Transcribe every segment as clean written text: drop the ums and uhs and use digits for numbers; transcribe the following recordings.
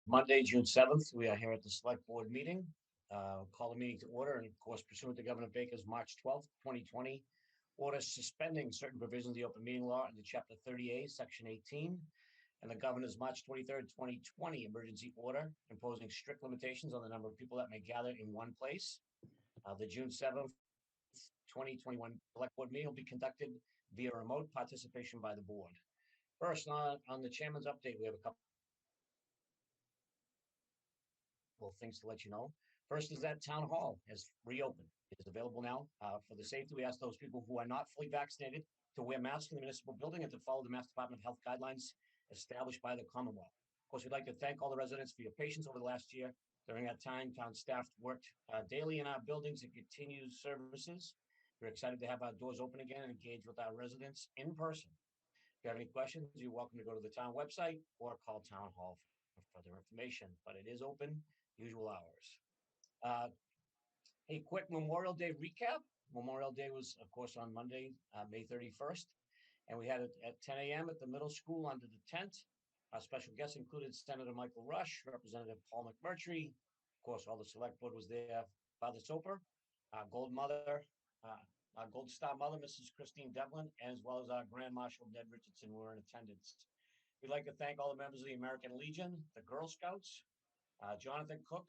Monday, June 7th, we are here at the Select Board meeting. Call the meeting to order, and of course, pursuant to Governor Baker's March 12th, 2020, order suspending certain provisions of the open meeting law under Chapter 30A, Section 18, and the Governor's March 23rd, 2020 emergency order imposing strict limitations on the number of people that may gather in one place. The June 7th, 2021 Select Board meeting will be conducted via remote participation by the board. First, on the chairman's update, we have a couple things to let you know. First is that Town Hall has reopened. It is available now. For the safety, we ask those people who are not fully vaccinated to wear masks in the municipal building and to follow the Mass Department of Health guidelines established by the Commonwealth. Of course, we'd like to thank all the residents for your patience over the last year. During that time, town staff worked daily in our buildings and continued services. We're excited to have our doors open again and engage with our residents in person. If you have any questions, you're welcome to go to the town website or call Town Hall for further information, but it is open, usual hours. A quick Memorial Day recap. Memorial Day was, of course, on Monday, May 31st, and we had it at 10 a.m. at the middle school under the tent. Our special guests included Senator Michael Rush, Representative Paul McMurtry. Of course, all the select board was there. Father Soper, our Gold Mother, our Gold Star Mother, Mrs. Christine Devlin, as well as our Grand Marshal Ned Richardson were in attendance. We'd like to thank all the members of the American Legion, the Girl Scouts, Jonathan Cook,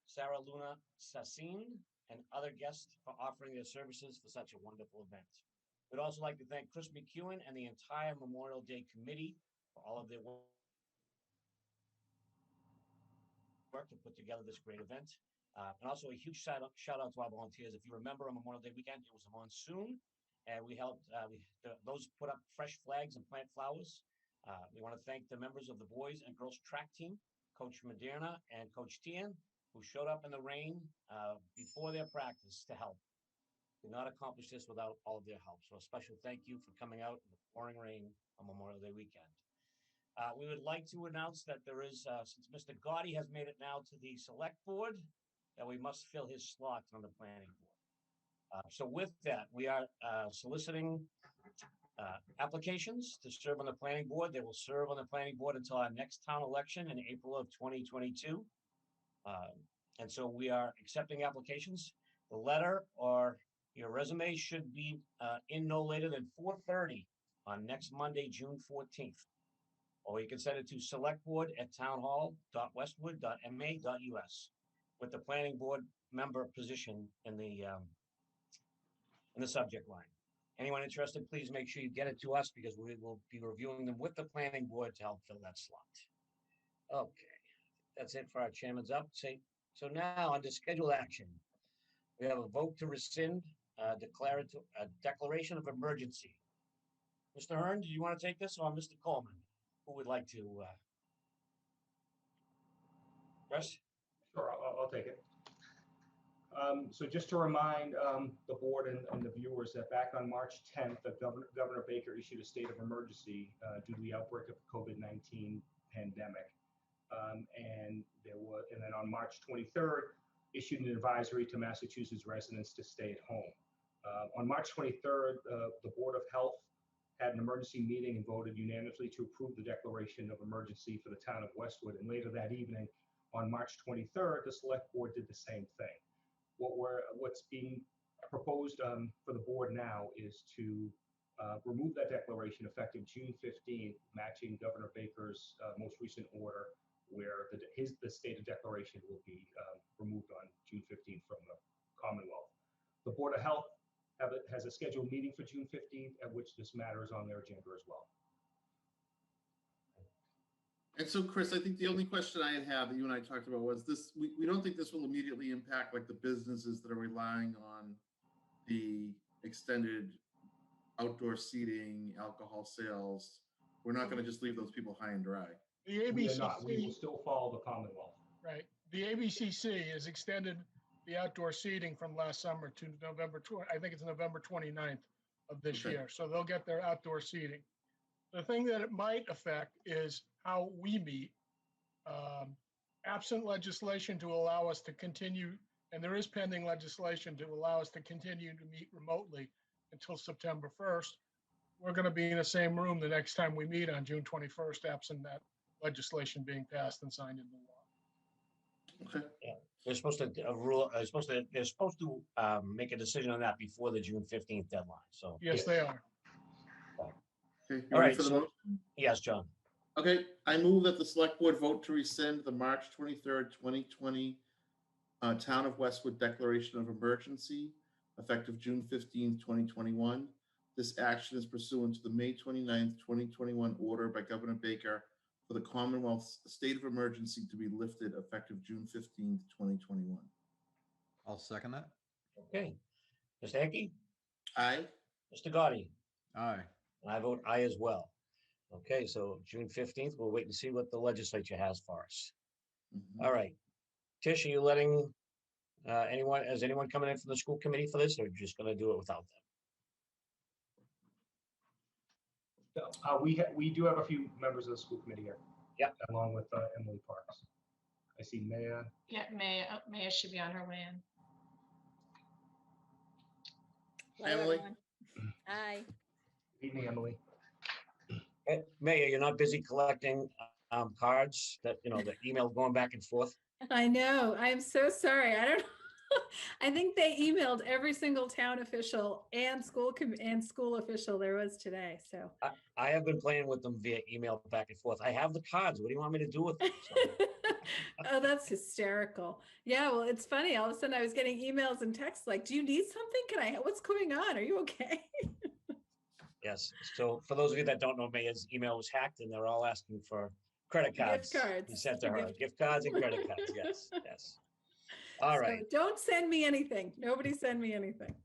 Sarah Luna Sassine, and other guests for offering their services for such a wonderful event. We'd also like to thank Chris McEwen and the entire Memorial Day Committee for all of their work to put together this great event. And also a huge shout out to our volunteers. If you remember on Memorial Day weekend, it was a monsoon, and we helped those put up fresh flags and plant flowers. We want to thank the members of the boys and girls track team, Coach Moderna and Coach Tian, who showed up in the rain before their practice to help. Did not accomplish this without all of their help. So a special thank you for coming out in the pouring rain on Memorial Day weekend. We would like to announce that there is, since Mr. Gotti has made it now to the select board, that we must fill his slot on the planning board. So with that, we are soliciting applications to serve on the planning board. They will serve on the planning board until our next town election in April of 2022. And so we are accepting applications. The letter or your resume should be in no later than 4:30 on next Monday, June 14th. Or you can send it to selectboard@townhall.westwood.ma.us with the planning board member position in the subject line. Anyone interested, please make sure you get it to us because we will be reviewing them with the planning board to help fill that slot. Okay, that's it for our chairman's update. So now under scheduled action, we have a vote to rescind a declaration of emergency. Mr. Hearn, do you want to take this, or Mr. Coleman? Who would like to? Russ? Sure, I'll take it. So just to remind the board and the viewers that back on March 10th, Governor Baker issued a state of emergency due to the outbreak of the COVID-19 pandemic. And then on March 23rd, issued an advisory to Massachusetts residents to stay at home. On March 23rd, the Board of Health had an emergency meeting and voted unanimously to approve the declaration of emergency for the town of Westwood. And later that evening, on March 23rd, the Select Board did the same thing. What's being proposed for the board now is to remove that declaration effective June 15th, matching Governor Baker's most recent order, where the state of declaration will be removed on June 15th from the Commonwealth. The Board of Health has a scheduled meeting for June 15th, at which this matter is on their agenda as well. And so, Chris, I think the only question I had that you and I talked about was this: we don't think this will immediately impact like the businesses that are relying on the extended outdoor seating, alcohol sales. We're not going to just leave those people high and dry. The ABCC, we will still follow the Commonwealth. right. The ABCC has extended the outdoor seating from last summer to November, I think it's November 29th of this year. So they'll get their outdoor seating. The thing that it might affect is how we meet. Absent legislation to allow us to continue, and there is pending legislation to allow us to continue to meet remotely until September 1st. We're going to be in the same room the next time we meet on June 21st, absent that legislation being passed and signed into law. Okay. They're supposed to make a decision on that before the June 15th deadline. So Yes, they are. Okay. You All ready right, for the so- motion? yes, John. Okay, I move that the select board vote to rescind the March 23rd, 2020 Town of Westwood Declaration of Emergency effective June 15th, 2021. This action is pursuant to the May 29th, 2021 order by Governor Baker for the Commonwealth's state of emergency to be lifted effective June 15th, 2021. I'll second that. Okay. Mr. Hickey, Aye. Mr. Gotti, Aye. and I vote aye as well. Okay, so June 15th, we'll wait and see what the legislature has for us. Mhm. All right. Tish, are you letting is anyone coming in from the school committee for this, or just gonna do it without them? We do have a few members of the school committee here. Yeah. Along with Emily Parks. I see Maya. Yeah, Maya should be on her way in. Hello, Emily? everyone. Hi. Evening, Emily. Mayor, you're not busy collecting cards that, the email going back and forth? I know. I'm so sorry. I don't. I think they emailed every single town official and school official there was today. So. I have been playing with them via email back and forth. I have the cards. What do you want me to do with them? Oh, that's hysterical. Yeah, well, it's funny. All of a sudden I was getting emails and texts like, do you need something? What's going on? Are you okay? Yes. So for those of you that don't know, Mayor's email was hacked and they're all asking for credit cards. Gift cards. He sent to For her, gift cards and credit cards. Yes, yes. All right. So don't send me anything. Nobody send me anything.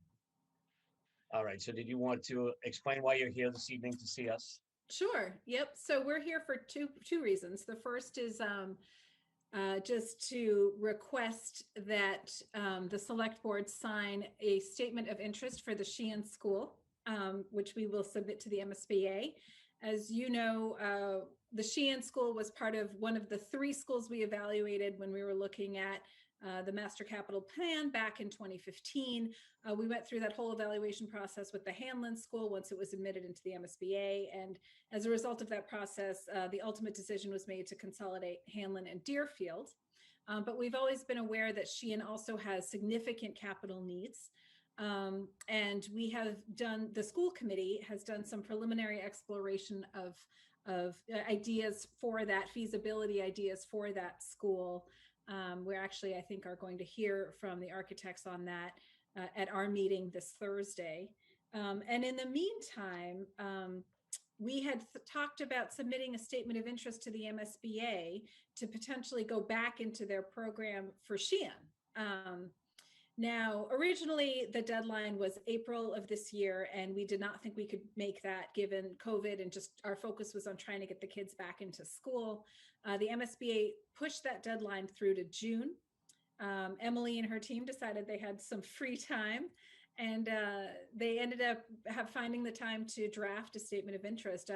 All right. So did you want to explain why you're here this evening to see us? Sure. Yep. So we're here for two reasons. The first is just to request that the select board sign a statement of interest for the Sheehan School, which we will submit to the MSBA. As you know, the Sheehan School was part of one of the 3 schools we evaluated when we were looking at the Master Capital Plan back in 2015. We went through that whole evaluation process with the Hanlon School once it was admitted into the MSBA. And as a result of that process, the ultimate decision was made to consolidate Hanlon and Deerfield. But we've always been aware that Sheehan also has significant capital needs. And we have done, the school committee has done some preliminary exploration of ideas for that, feasibility ideas for that school. We actually, I think, are going to hear from the architects on that at our meeting this Thursday. And in the meantime, we had talked about submitting a statement of interest to the MSBA to potentially go back into their program for Sheehan. Now, originally, the deadline was April of this year, and we did not think we could make that given COVID, and just our focus was on trying to get the kids back into school. The MSBA pushed that deadline through to June. Emily and her team decided they had some free time, and they ended up finding the time to draft a statement of interest.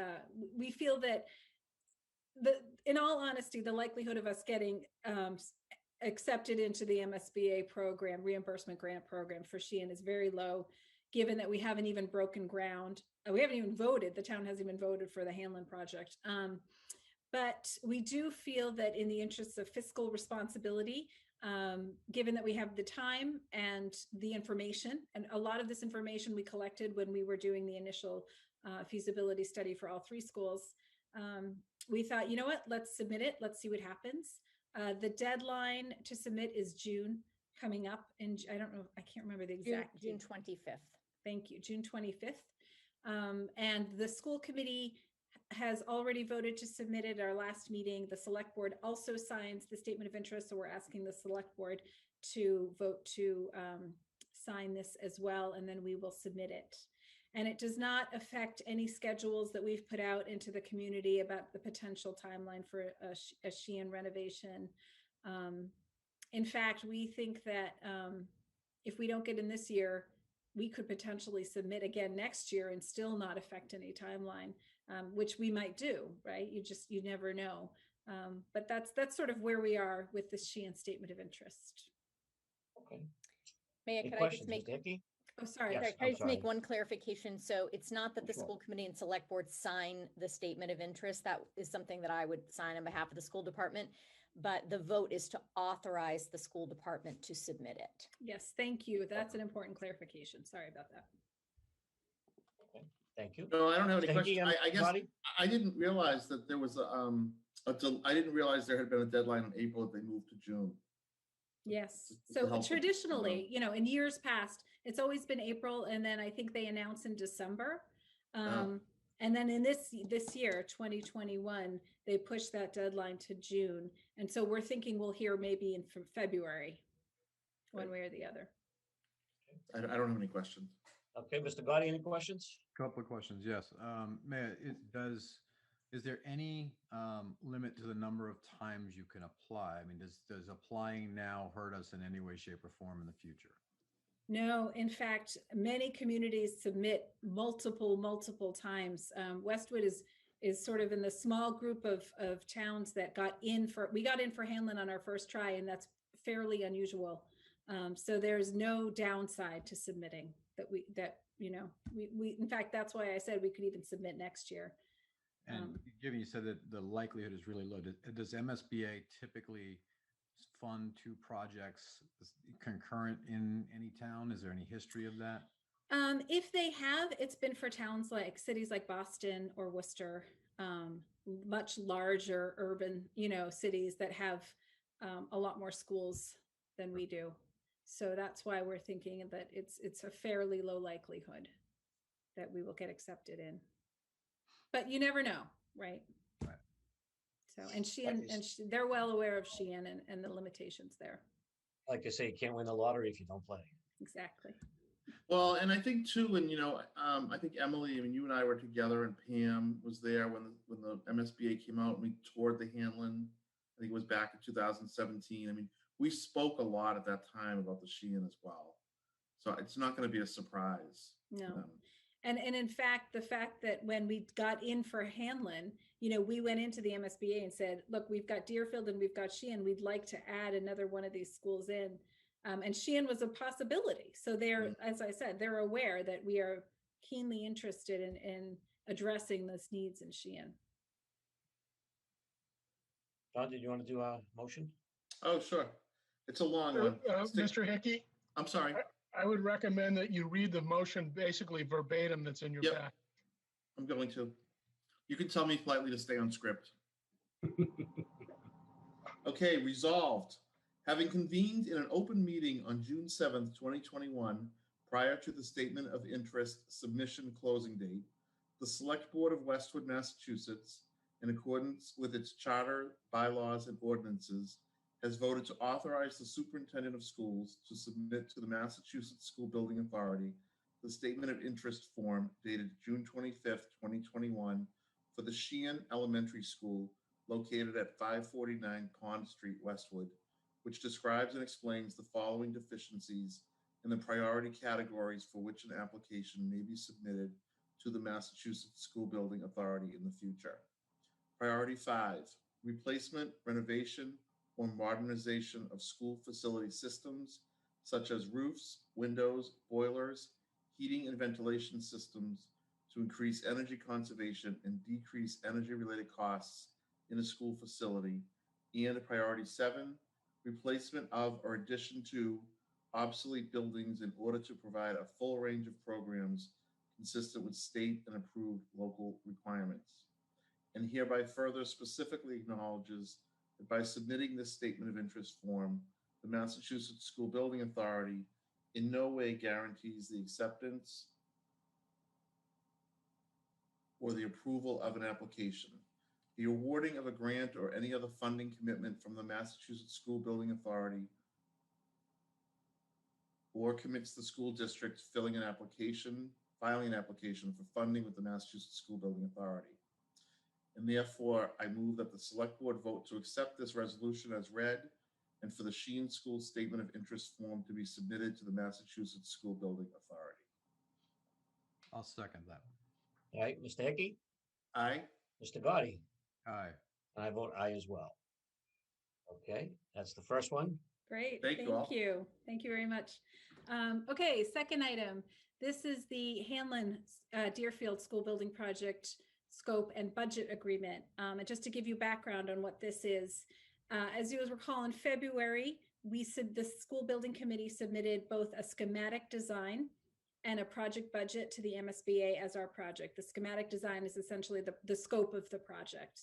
We feel that, in all honesty, the likelihood of us getting accepted into the MSBA program, reimbursement grant program for Sheehan, is very low, given that we haven't even broken ground. We haven't even voted. The town hasn't even voted for the Hanlon project. But we do feel that in the interests of fiscal responsibility, given that we have the time and the information, and a lot of this information we collected when we were doing the initial feasibility study for all 3 schools, we thought, you know what, let's submit it. Let's see what happens. The deadline to submit is June coming up. And I don't know, I can't remember the exact June date. 25th. Thank you, June 25th. And the school committee has already voted to submit it at our last meeting. The select board also signs the statement of interest. So we're asking the select board to vote to sign this as well, and then we will submit it. And it does not affect any schedules that we've put out into the community about the potential timeline for a Sheehan renovation. In fact, we think that if we don't get in this year, we could potentially submit again next year and still not affect any timeline, which we might do, right? You never know. But that's sort of where we are with the Sheehan statement of interest. Okay. Maya, Any could I questions, just make, Mr. Hickey? Oh, sorry. Yes. Sorry, can I I'm just make sorry. one clarification? So it's not that the Sure. school committee and select board sign the statement of interest. That is something that I would sign on behalf of the school department. But the vote is to authorize the school department to submit it. Yes, thank you. That's an important clarification. Sorry about that. Thank you. No, I don't have any Mr. Hickey questions. and I guess Scotty? I didn't realize that there was I didn't realize there had been a deadline in April that they moved to June. Yes. Just to So help with- traditionally, in years past, it's always been April, and then I think they announce in December. And then in this year, 2021, they pushed that deadline to June. And so we're thinking we'll hear maybe in from February, one way or the other. I don't have any questions. Okay, Mr. Gotti, any questions? Couple of questions, yes. Mayor, is there any limit to the number of times you can apply? I mean, does applying now hurt us in any way, shape, or form in the future? No, in fact, many communities submit multiple times. Westwood is sort of in the small group of towns that we got in for Hanlon on our first try, and that's fairly unusual. So there's no downside to submitting we in fact, that's why I said we could even submit next year. And given you said that the likelihood is really low, does MSBA typically fund two projects concurrent in any town? Is there any history of that? If they have, it's been for towns like cities like Boston or Worcester, much larger urban, cities that have a lot more schools than we do. So that's why we're thinking that it's a fairly low likelihood that we will get accepted in. But you never know, right? Right. So, and Sheehan, they're well aware of Sheehan and the limitations there. Like I say, you can't win the lottery if you don't play. Exactly. Well, and I think too, and I think Emily, I mean, you and I were together, and Pam was there when the MSBA came out, and we toured the Hanlon. I think it was back in 2017. I mean, we spoke a lot at that time about the Sheehan as well. So it's not going to be a surprise. No. And in fact, the fact that when we got in for Hanlon, we went into the MSBA and said, look, we've got Deerfield and we've got Sheehan. We'd like to add another one of these schools in. And Sheehan was a possibility. So as I said, they're aware that we are keenly interested in addressing those needs in Sheehan. John, did you want to do a motion? Oh, sure. It's a long one. Mr. Hickey, I'm sorry. I would recommend that you read the motion basically verbatim that's in your Yep. pack. I'm going to. You can tell me politely to stay on script. Okay, resolved. Having convened in an open meeting on June 7th, 2021, prior to the statement of interest submission closing date, the Select Board of Westwood, Massachusetts, in accordance with its charter, bylaws, and ordinances, has voted to authorize the superintendent of schools to submit to the Massachusetts School Building Authority the statement of interest form dated June 25th, 2021 for the Sheehan Elementary School located at 549 Pond Street, Westwood, which describes and explains the following deficiencies in the priority categories for which an application may be submitted to the Massachusetts School Building Authority in the future. Priority 5, replacement, renovation, or modernization of school facility systems, such as roofs, windows, boilers, heating and ventilation systems to increase energy conservation and decrease energy-related costs in a school facility. And priority 7, replacement of or addition to obsolete buildings in order to provide a full range of programs consistent with state and approved local requirements. And hereby further specifically acknowledges that by submitting this statement of interest form, the Massachusetts School Building Authority in no way guarantees the acceptance or the approval of an application, the awarding of a grant or any other funding commitment from the Massachusetts School Building Authority, or commits the school district filing an application for funding with the Massachusetts School Building Authority. And therefore, I move that the Select Board vote to accept this resolution as read and for the Sheehan School Statement of Interest form to be submitted to the Massachusetts School Building Authority. I'll second that. All right, Mr. Hickey, Aye. Mr. Gotti, Aye. and I vote aye as well. Okay, that's the first one. Great. Thank you all. Thank you. Thank you very much. Okay, second item. This is the Hanlon Deerfield School Building Project scope and budget agreement. And just to give you background on what this is, as you recall, in February, the school building committee submitted both a schematic design and a project budget to the MSBA as our project. The schematic design is essentially the scope of the project.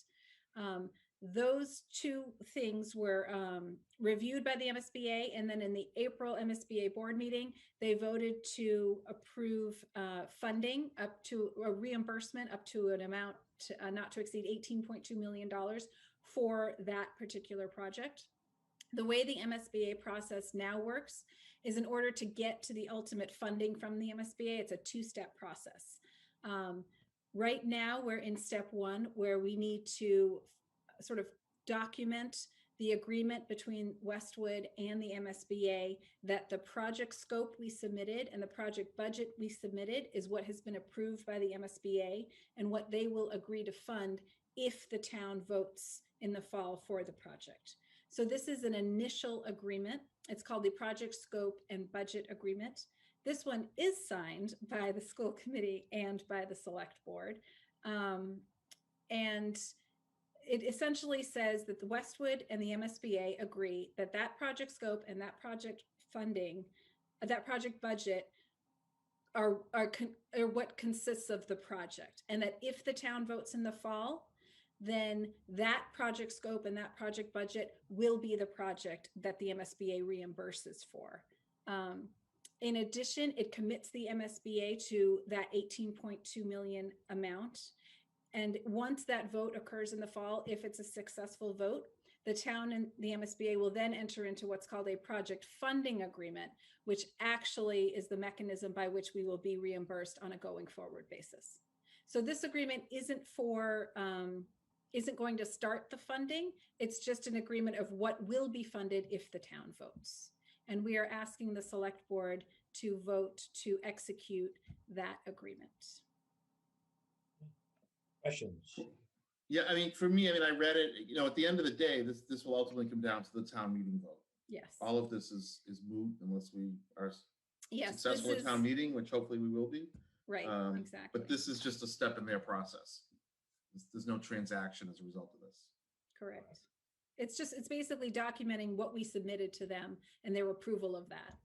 Those two things were reviewed by the MSBA, and then in the April MSBA board meeting, they voted to approve funding up to a reimbursement up to an amount not to exceed $18.2 million for that particular project. The way the MSBA process now works is in order to get to the ultimate funding from the MSBA, it's a two-step process. Right now, we're in step one, where we need to sort of document the agreement between Westwood and the MSBA that the project scope we submitted and the project budget we submitted is what has been approved by the MSBA and what they will agree to fund if the town votes in the fall for the project. So this is an initial agreement. It's called the Project Scope and Budget Agreement. This one is signed by the school committee and by the select board. And it essentially says that the Westwood and the MSBA agree that that project scope and that project funding, that project budget are what consists of the project. And that if the town votes in the fall, then that project scope and that project budget will be the project that the MSBA reimburses for. In addition, it commits the MSBA to that 18.2 million amount. And once that vote occurs in the fall, if it's a successful vote, the town and the MSBA will then enter into what's called a project funding agreement, which actually is the mechanism by which we will be reimbursed on a going forward basis. So this agreement isn't going to start the funding. It's just an agreement of what will be funded if the town votes. And we are asking the select board to vote to execute that agreement. Questions? Yeah, I mean, for me, I mean, I read it, you know, at the end of the day, this will ultimately come down to the town meeting vote. Yes. All of this is moot unless we are Yes, successful at town meeting, which hopefully we will be. Right, exactly. But this is just a step in their process. There's no transaction as a result of this. Correct. It's basically documenting what we submitted to them and their approval of that.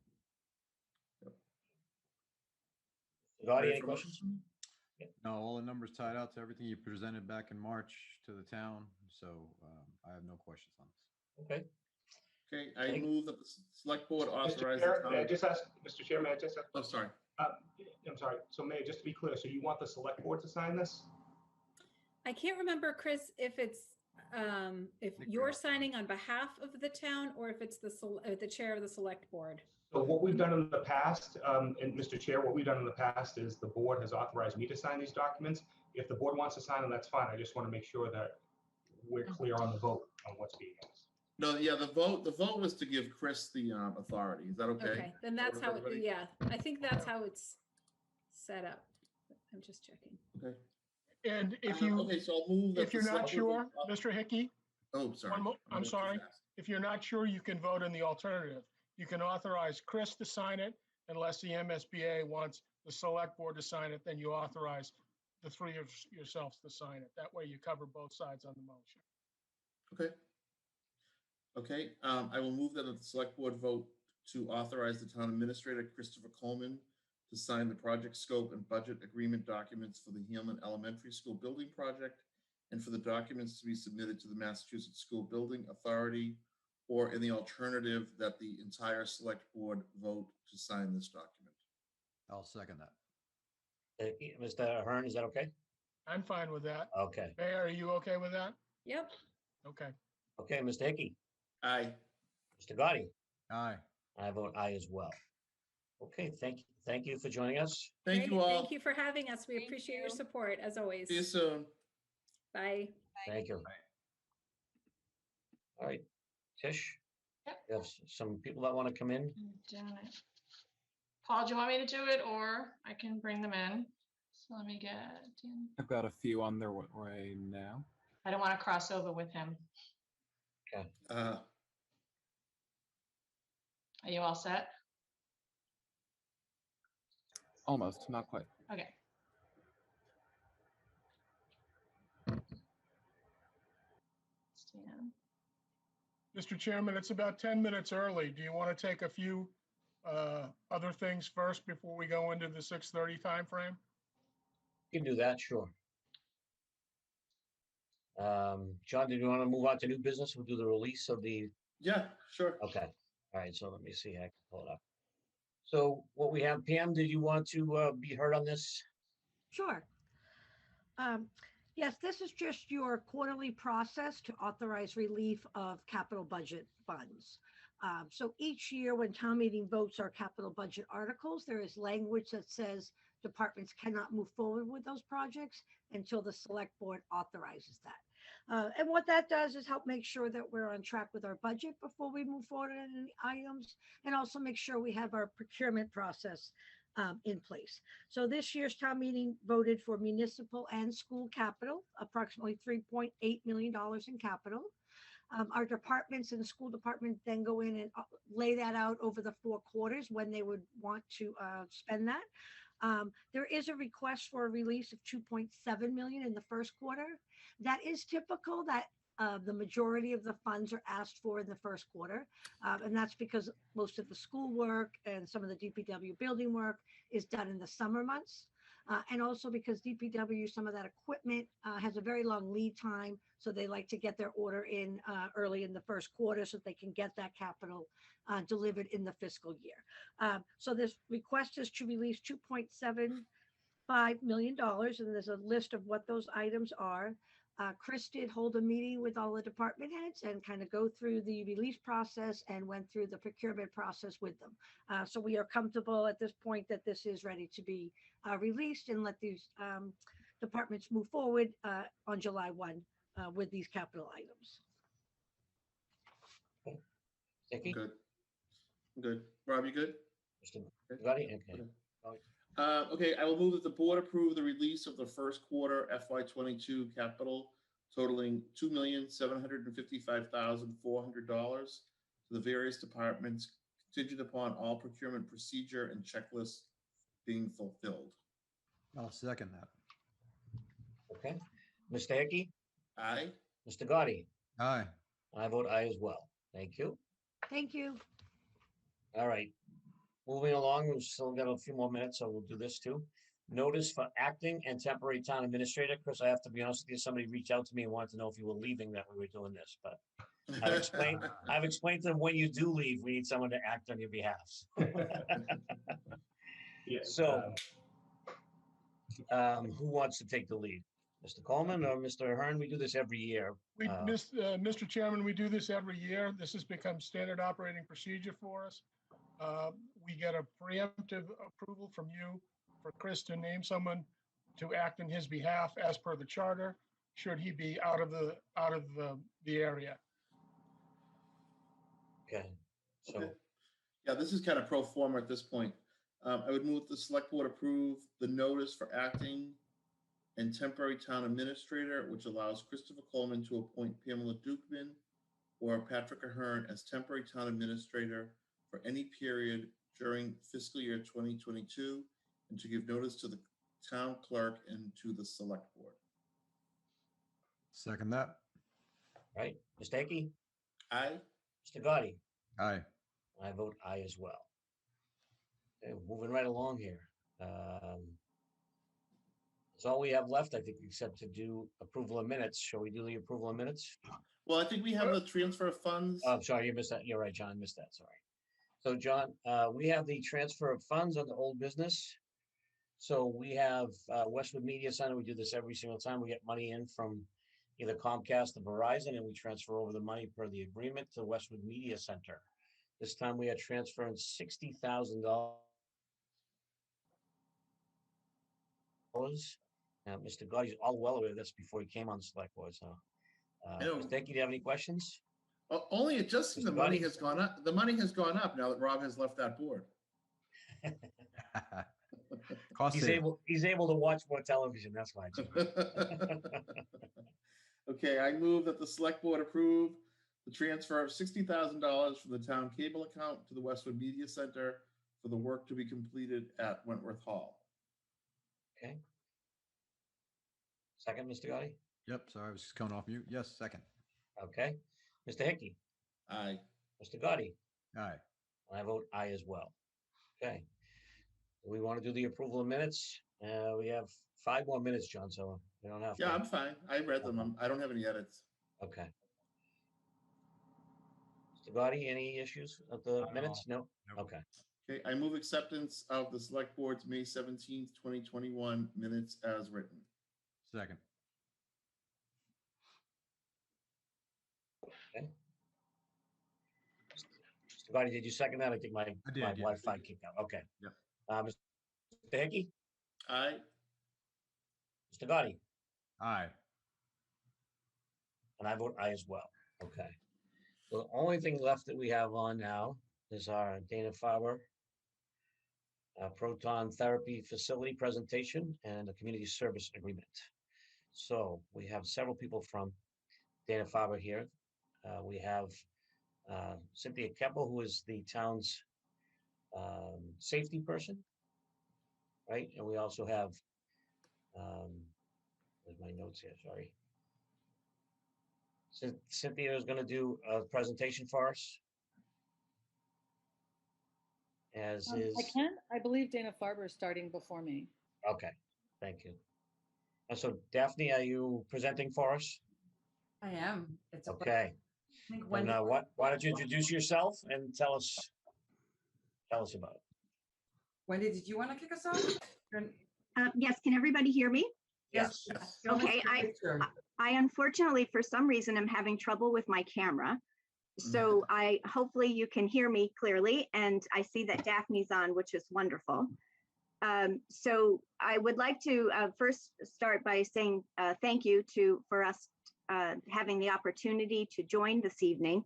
Scotty, any questions? No, all the numbers tied out to everything you presented back in March to the town. So I have no questions on this. Okay. Okay, I move that the select board authorize. Mr. Chair, may I just ask, Mr. Chair, may I just ask? Oh, sorry. I'm sorry. So May, just to be clear, so you want the select board to sign this? I can't remember, Chris, if it's if you're signing on behalf of the town or if it's the chair of the select board. So what we've done in the past, and Mr. Chair, what we've done in the past is the board has authorized me to sign these documents. If the board wants to sign them, that's fine. I just want to make sure that we're clear on the vote on what's being asked. No, yeah, the vote was to give Chris the authority. Is that okay? Okay, then that's how it, yeah, I think that's how it's set up. I'm just checking. Okay. And if you, okay, so I'll move that if you're the not select sure, board- Mr. Hickey, Oh, sorry. I'm sorry. If you're not sure, you can vote in the alternative. You can authorize Chris to sign it unless the MSBA wants the select board to sign it, then you authorize the three of yourselves to sign it. That way you cover both sides on the motion. Okay. Okay, I will move that the select board vote to authorize the town administrator, Christopher Coleman, to sign the project scope and budget agreement documents for the Hanlon Elementary School building project and for the documents to be submitted to the Massachusetts School Building Authority, or in the alternative that the entire select board vote to sign this document. I'll second that. Mr. Ahern, is that okay? I'm fine with that. Okay. Mayor, are you okay with that? Yep. Okay. Okay, Mr. Hickey, Aye. Mr. Gotti, Aye. I vote aye as well. Okay, thank you for joining us. Thank you Great. all. Thank you for having us. We Thank appreciate your you. support as always. See you soon. Bye. Thank you. All right, Tish? Yep. You have some people that want to come in? I'm doing it. Paul, do you want me to do it or I can bring them in? So let me get in. I've got a few on their way now. I don't want to cross over with him. Okay. Are you all set? Almost, not quite. Okay. Stan. Mr. Chairman, it's about 10 minutes early. Do you want to take a few other things first before we go into the 6:30 timeframe? You can do that, sure. John, did you want to move on to new business? We'll do the release of the, Yeah, sure. okay. All right, so let me see, I can pull it up. So what we have, Pam, did you want to be heard on this? Sure. Yes, this is just your quarterly process to authorize relief of capital budget funds. So each year when town meeting votes our capital budget articles, there is language that says departments cannot move forward with those projects until the select board authorizes that. And what that does is help make sure that we're on track with our budget before we move forward on any items, and also make sure we have our procurement process in place. So this year's town meeting voted for municipal and school capital, approximately $3.8 million in capital. Our departments and the school department then go in and lay that out over the 4 quarters when they would want to spend that. There is a request for a release of 2.7 million in the first quarter. That is typical that the majority of the funds are asked for in the first quarter. And that's because most of the school work and some of the DPW building work is done in the summer months. And also because DPW, some of that equipment has a very long lead time. So they like to get their order in early in the first quarter so they can get that capital delivered in the fiscal year. So this request is to release $2.75 million. And there's a list of what those items are. Chris did hold a meeting with all the department heads and kind of go through the release process and went through the procurement process with them. So we are comfortable at this point that this is ready to be released and let these departments move forward on July 1 with these capital items. Vicky? Good. Good. Rob, you good? Mr. Gotti? Okay. Okay, I will move that the board approve the release of the first quarter FY22 capital totaling $2,755,400 to the various departments contingent upon all procurement procedure and checklists being fulfilled. I'll second that. Okay. Mr. Hickey? Aye. Mr. Gotti? Aye. I vote aye as well. Thank you. Thank you. All right. Moving along, we've still got a few more minutes, so we'll do this too. Notice for acting and temporary town administrator. Chris, I have to be honest with you, somebody reached out to me and wanted to know if you were leaving that we were doing this, but I've explained to them when you do leave, we need someone to act on your behalf. Yeah, So, who wants to take the lead? Mr. Coleman or Mr. Hearn? We do this every year. Mr. Chairman, we do this every year. This has become standard operating procedure for us. We get a preemptive approval from you for Chris to name someone to act in his behalf as per the charter, should he be out of the area. Okay. So, Okay. Yeah, this is kind of pro forma at this point. I would move the select board approve the notice for acting and temporary town administrator, which allows Christopher Coleman to appoint Pamela Dukeman or Patrick Ahern as temporary town administrator for any period during fiscal year 2022, and to give notice to the town clerk and to the select board. Second that. right. Mr. Hickey? Aye. Mr. Gotti? Aye. I vote aye as well. Okay, moving right along here. That's all we have left, I think, except to do approval of minutes. Shall we do the approval of minutes? Well, I think we have the transfer of funds. Oh, sorry, you missed that. You're right, John, I missed that, sorry. So John, we have the transfer of funds on the old business. So we have Westwood Media Center. We do this every single time. We get money in from either Comcast or Verizon, and we transfer over the money per the agreement to Westwood Media Center. This time we are transferring $60,000. Mr. Gotti's all well aware of this before he came on the select board. So, Mr. Hickey, do you have any questions? Only it just seems the Mr. money Gotti? has gone up. The money has gone up now that Rob has left that board. Cost He's saving. able to watch more television. That's why. Okay, I move that the select board approve the transfer of $60,000 from the town cable account to the Westwood Media Center for the work to be completed at Wentworth Hall. Okay. Second, Mr. Gotti? Yep, sorry, I was just coming off mute. Yes, second. Okay. Mr. Hickey? Aye. Mr. Gotti? Aye. And I vote aye as well. Okay. We want to do the approval of minutes. We have 5 more minutes, John, so we don't have to. Yeah, I'm fine. I read them. I don't have any edits. Okay. Mr. Gotti, any issues with the minutes? No? Nope. Okay. Okay, I move acceptance of the Select Board's May 17th, 2021 minutes as written. Second. Okay. Mr. Gotti, did you second that? I think my did, yeah. Wi-Fi kicked out. Okay. Yep. Mr. Hickey? Aye. Mr. Gotti? Aye. And I vote aye as well. Okay. So the only thing left that we have on now is our Dana-Farber Proton Therapy Facility presentation and a community service agreement. So we have several people from Dana-Farber here. We have Cynthia Keppel, who is the town's safety person, right? And we also have, where's my notes here, sorry. Cynthia is going to do a presentation for us. As is. I can. I believe Dana-Farber is starting before me. Okay, thank you. And so Daphne, are you presenting for us? I am. It's a Okay. I think And why don't you introduce yourself and tell us about it? Wendy, did you want to kick us off? Yes, can everybody hear me? Yes. Okay, I unfortunately, for some reason, am having trouble with my camera. So hopefully you can hear me clearly, and I see that Daphne's on, which is wonderful. So I would like to first start by saying thank you for us having the opportunity to join this evening.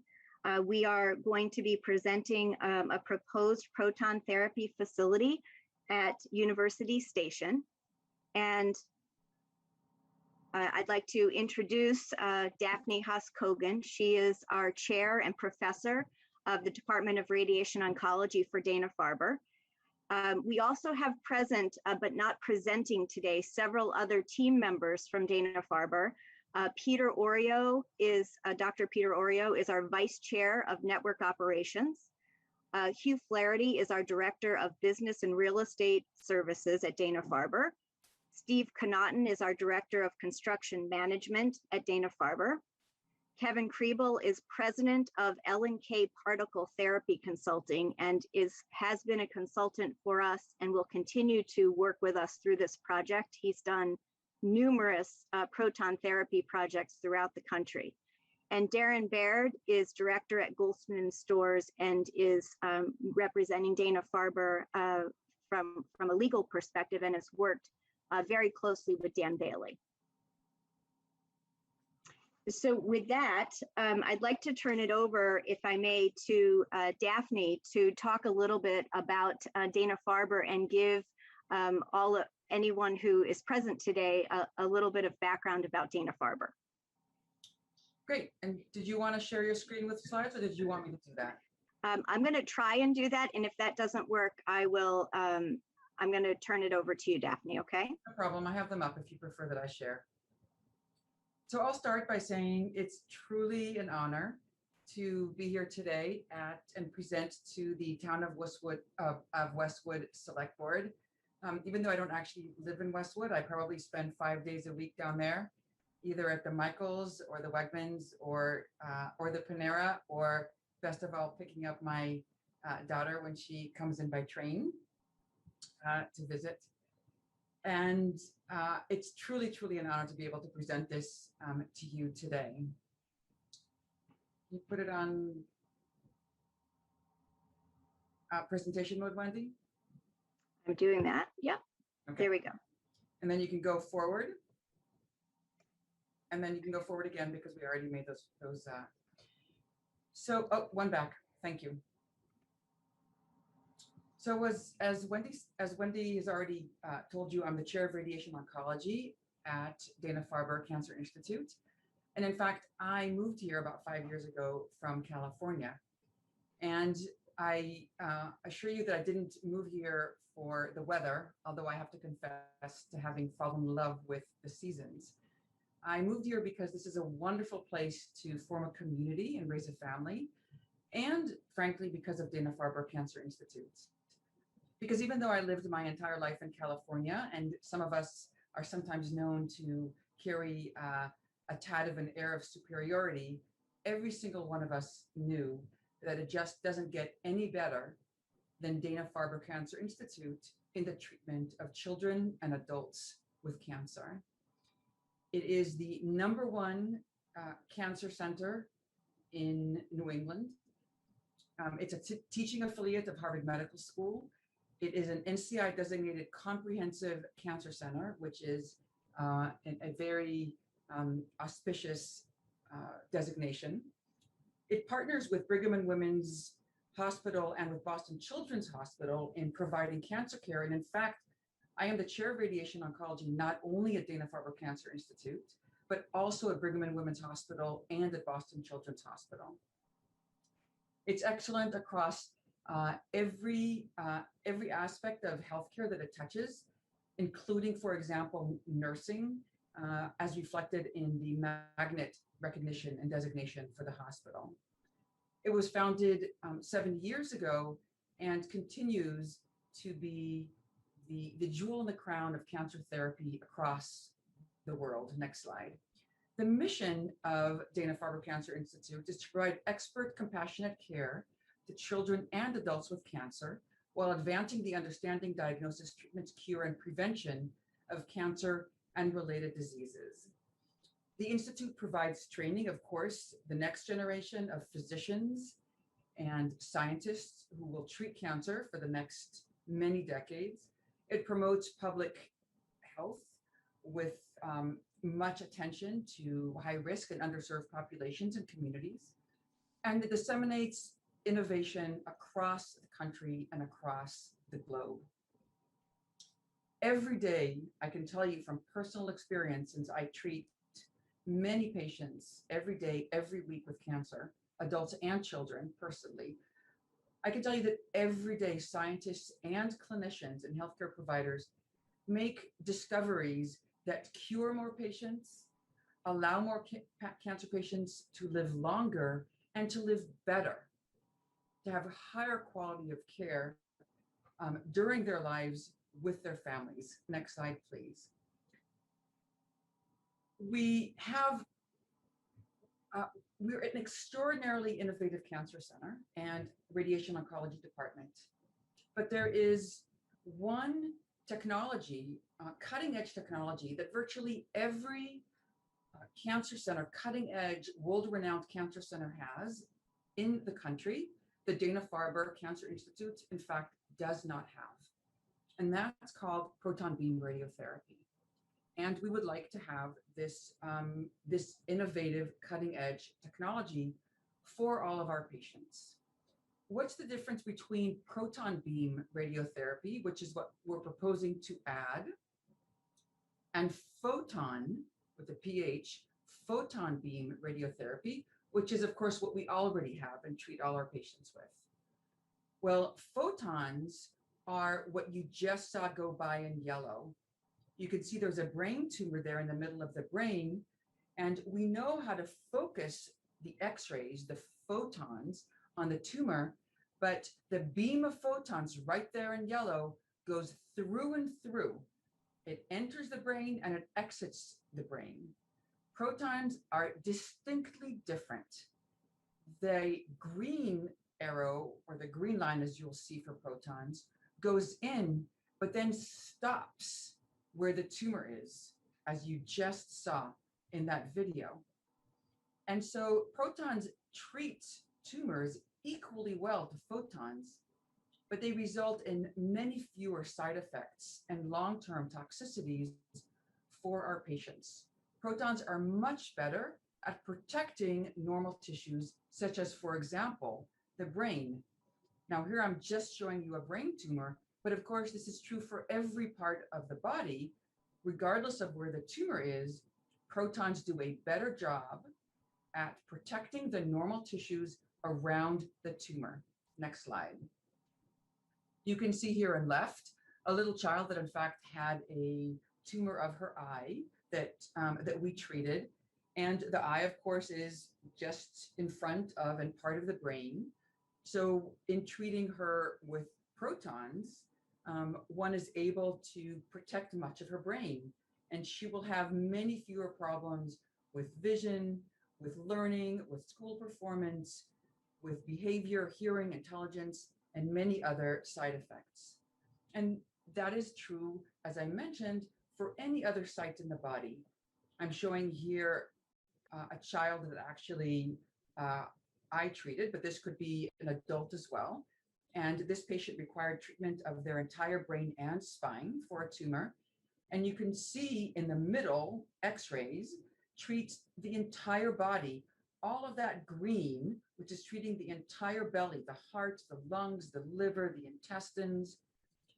We are going to be presenting a proposed proton therapy facility at University Station. And I'd like to introduce Daphne Huss-Kogan. She is our chair and professor of the Department of Radiation Oncology for Dana-Farber. We also have present, but not presenting today, several other team members from Dana-Farber. Peter Oreo is, Dr. Peter Oreo is our vice chair of network operations. Hugh Flaherty is our director of business and real estate services at Dana-Farber. Steve Connaughton is our director of construction management at Dana-Farber. Kevin Kriebel is president of L&K Particle Therapy Consulting and has been a consultant for us and will continue to work with us through this project. He's done numerous proton therapy projects throughout the country. And Darren Baird is director at Goldsman Stores and is representing Dana-Farber from a legal perspective and has worked very closely with Dan Bailey. So with that, I'd like to turn it over, if I may, to Daphne to talk a little bit about Dana-Farber and give anyone who is present today a little bit of background about Dana-Farber. Great. And did you want to share your screen with slides, or did you want me to do that? I'm going to try and do that. And if that doesn't work, I will, I'm going to turn it over to you, Daphne, okay? No problem. I have them up if you prefer that I share. So I'll start by saying it's truly an honor to be here today and present to the town of Westwood Select Board. Even though I don't actually live in Westwood, I probably spend 5 days a week down there, either at the Michaels or the Wegmans or the Panera, or best of all, picking up my daughter when she comes in by train to visit. And it's truly, truly an honor to be able to present this to you today. You put it on presentation mode, Wendy? I'm doing that. Yep. Okay. There we go. And then you can go forward. And then you can go forward again because we already made those. So, oh, one back. Thank you. So as Wendy has already told you, I'm the chair of radiation oncology at Dana-Farber Cancer Institute. And in fact, I moved here about 5 years ago from California. And I assure you that I didn't move here for the weather, although I have to confess to having fallen in love with the seasons. I moved here because this is a wonderful place to form a community and raise a family, and frankly, because of Dana-Farber Cancer Institute. Because even though I lived my entire life in California, and some of us are sometimes known to carry a tad of an air of superiority, every single one of us knew that it just doesn't get any better than Dana-Farber Cancer Institute in the treatment of children and adults with cancer. It is the #1 cancer center in New England. It's a teaching affiliate of Harvard Medical School. It is an NCI designated comprehensive cancer center, which is a very auspicious designation. It partners with Brigham and Women's Hospital and with Boston Children's Hospital in providing cancer care. And in fact, I am the chair of radiation oncology, not only at Dana-Farber Cancer Institute, but also at Brigham and Women's Hospital and at Boston Children's Hospital. It's excellent across every aspect of healthcare that it touches, including, for example, nursing, as reflected in the magnet recognition and designation for the hospital. It was founded 7 years ago and continues to be the jewel in the crown of cancer therapy across the world. Next slide. The mission of Dana-Farber Cancer Institute is to provide expert, compassionate care to children and adults with cancer while advancing the understanding, diagnosis, treatment, cure, and prevention of cancer and related diseases. The Institute provides training, of course, the next generation of physicians and scientists who will treat cancer for the next many decades. It promotes public health with much attention to high-risk and underserved populations and communities, and it disseminates innovation across the country and across the globe. Every day, I can tell you from personal experience, since I treat many patients every day, every week with cancer, adults and children personally, I can tell you that every day scientists and clinicians and healthcare providers make discoveries that cure more patients, allow more cancer patients to live longer and to live better, to have a higher quality of care during their lives with their families. Next slide, please. We're an extraordinarily innovative cancer center and radiation oncology department, but there is one technology, cutting edge technology, that virtually every cancer center, cutting edge, world-renowned cancer center has in the country, the Dana-Farber Cancer Institute, in fact, does not have. And that's called proton beam radiotherapy. And we would like to have this, this innovative cutting edge technology for all of our patients. What's the difference between proton beam radiotherapy, which is what we're proposing to add, and photon, with a PH, photon beam radiotherapy, which is, of course, what we already have and treat all our patients with? Well, photons are what you just saw go by in yellow. You can see there's a brain tumor there in the middle of the brain, and we know how to focus the X-rays, the photons, on the tumor, but the beam of photons right there in yellow goes through and through. It enters the brain and it exits the brain. Protons are distinctly different. The green arrow, or the green line, as you'll see for protons, goes in, but then stops where the tumor is, as you just saw in that video. And so protons treat tumors equally well to photons, but they result in many fewer side effects and long-term toxicities for our patients. Protons are much better at protecting normal tissues, such as, for example, the brain. Now here I'm just showing you a brain tumor, but of course this is true for every part of the body. Regardless of where the tumor is, protons do a better job at protecting the normal tissues around the tumor. Next slide. You can see here on left, a little child that in fact had a tumor of her eye that, that we treated. And the eye, of course, is just in front of and part of the brain. So in treating her with protons, one is able to protect much of her brain, and she will have many fewer problems with vision, with learning, with school performance, with behavior, hearing, intelligence, and many other side effects. And that is true, as I mentioned, for any other site in the body. I'm showing here a child that actually I treated, but this could be an adult as well. And this patient required treatment of their entire brain and spine for a tumor. And you can see in the middle, X-rays treats the entire body. All of that green, which is treating the entire belly, the heart, the lungs, the liver, the intestines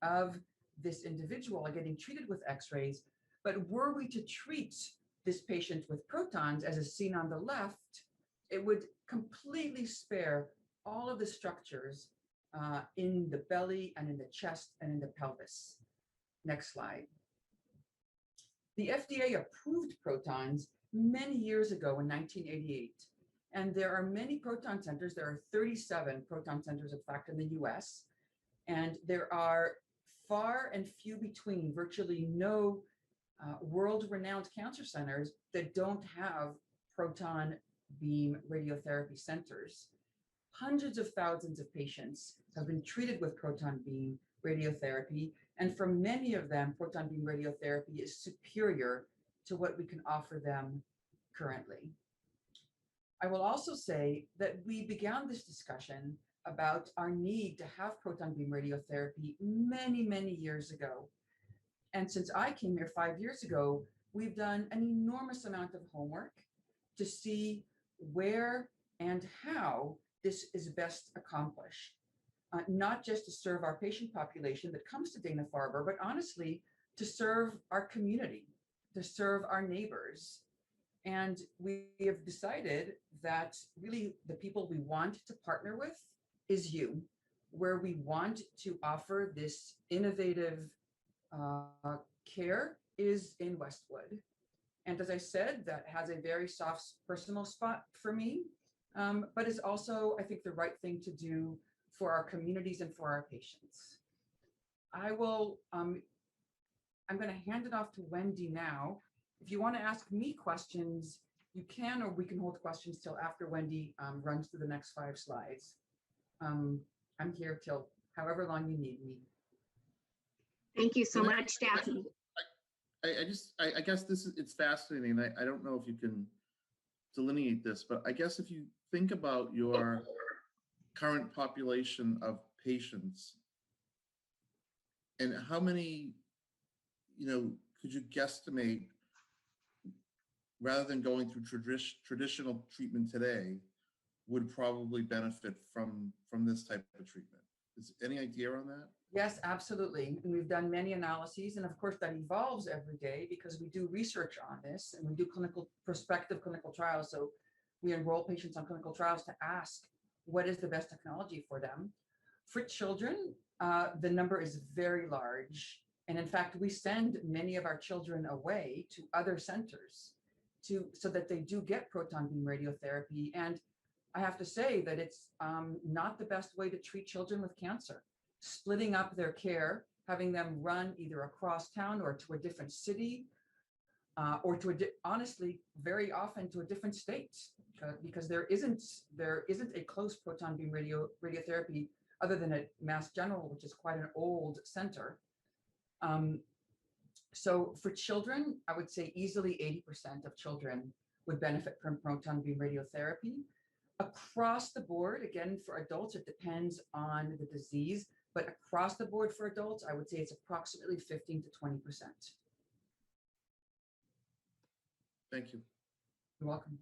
of this individual are getting treated with X-rays. But were we to treat this patient with protons, as is seen on the left, it would completely spare all of the structures in the belly and in the chest and in the pelvis. Next slide. The FDA approved protons many years ago in 1988. And there are many proton centers. There are 37 proton centers, in fact, in the US. And there are far and few between, virtually no world-renowned cancer centers that don't have proton beam radiotherapy centers. Hundreds of thousands of patients have been treated with proton beam radiotherapy, and for many of them, proton beam radiotherapy is superior to what we can offer them currently. I will also say that we began this discussion about our need to have proton beam radiotherapy many, many years ago. And since I came here 5 years ago, we've done an enormous amount of homework to see where and how this is best accomplished, not just to serve our patient population that comes to Dana-Farber, but honestly, to serve our community, to serve our neighbors. And we have decided that really the people we want to partner with is you, where we want to offer this innovative care is in Westwood. And as I said, that has a very soft personal spot for me, but is also, I think, the right thing to do for our communities and for our patients. I will, I'm going to hand it off to Wendy now. If you want to ask me questions, you can, or we can hold questions till after Wendy runs through the next 5 slides. I'm here till however long you need me. Thank you so much, Daphne. I guess it's fascinating. I don't know if you can delineate this, but I guess if you think about your current population of patients and how many, could you guesstimate, rather than going through traditional treatment today, would probably benefit from this type of treatment? Is any idea on that? Yes, absolutely. And we've done many analyses, and of course that evolves every day because we do research on this and we do prospective clinical trials. So we enroll patients on clinical trials to ask what is the best technology for them. For children, the number is very large. And in fact, we send many of our children away to other centers so that they do get proton beam radiotherapy. And I have to say that it's not the best way to treat children with cancer. Splitting up their care, having them run either across town or to a different city, or to honestly, very often to a different state, because there isn't a close proton beam radiotherapy other than at Mass General, which is quite an old center. So for children, I would say easily 80% of children would benefit from proton beam radiotherapy. Across the board, again, for adults, it depends on the disease, but across the board for adults, I would say it's approximately 15 to 20%. Thank you. You're welcome.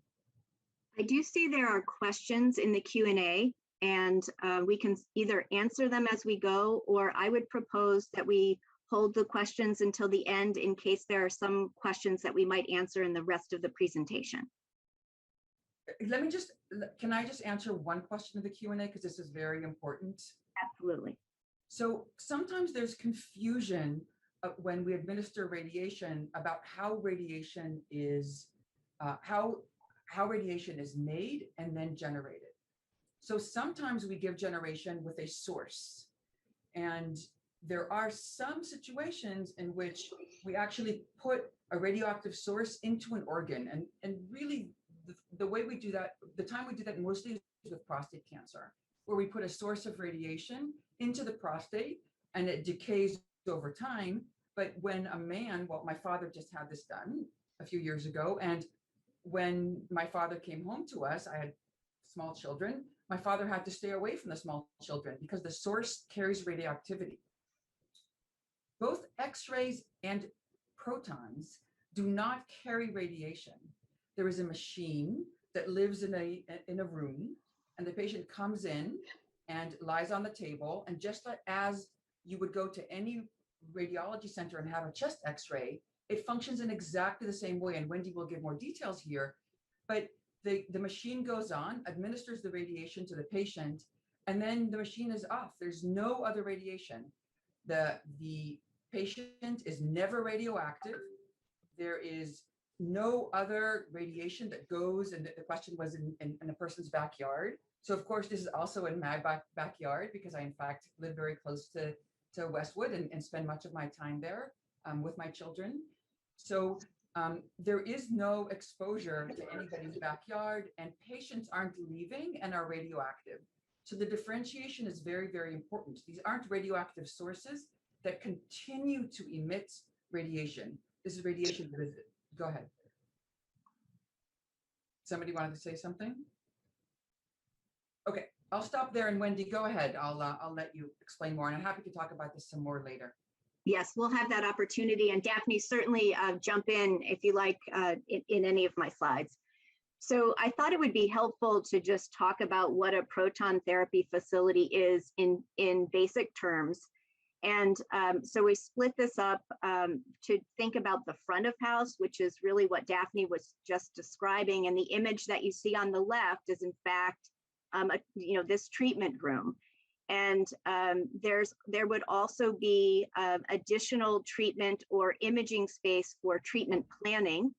I do see there are questions in the Q&A, and we can either answer them as we go, or I would propose that we hold the questions until the end in case there are some questions that we might answer in the rest of the presentation. let me just, can I just answer one question of the Q&A, because this is very important? Absolutely. So sometimes there's confusion when we administer radiation about how radiation is made and then generated. So sometimes we give generation with a source, and there are some situations in which we actually put a radioactive source into an organ, and really the way we do that, the time we do that mostly is with prostate cancer, where we put a source of radiation into the prostate and it decays over time. But when a man, well, my father just had this done a few years ago, and when my father came home to us, I had small children. My father had to stay away from the small children because the source carries radioactivity. Both X-rays and protons do not carry radiation. There is a machine that lives in a room, and the patient comes in and lies on the table, and just as you would go to any radiology center and have a chest X-ray, it functions in exactly the same way. And Wendy will give more details here, but the machine goes on, administers the radiation to the patient, and then the machine is off. There's no other radiation. The patient is never radioactive. There is no other radiation that goes, and the question was in a person's backyard. So of course, this is also in my backyard, because I in fact live very close to Westwood and spend much of my time there with my children. So there is no exposure to anybody's backyard, and patients aren't leaving and are radioactive. So the differentiation is very, very important. These aren't radioactive sources that continue to emit radiation. This is radiation that is, go ahead. Somebody wanted to say something? Okay, I'll stop there, and Wendy, go ahead. I'll let you explain more, and I'm happy to talk about this some more later. Yes, we'll have that opportunity. And Daphne, certainly jump in if you like in any of my slides. So I thought it would be helpful to just talk about what a proton therapy facility is in basic terms. And so we split this up to think about the front of house, which is really what Daphne was just describing. And the image that you see on the left is in fact, this treatment room. And there would also be additional treatment or imaging space for treatment planning.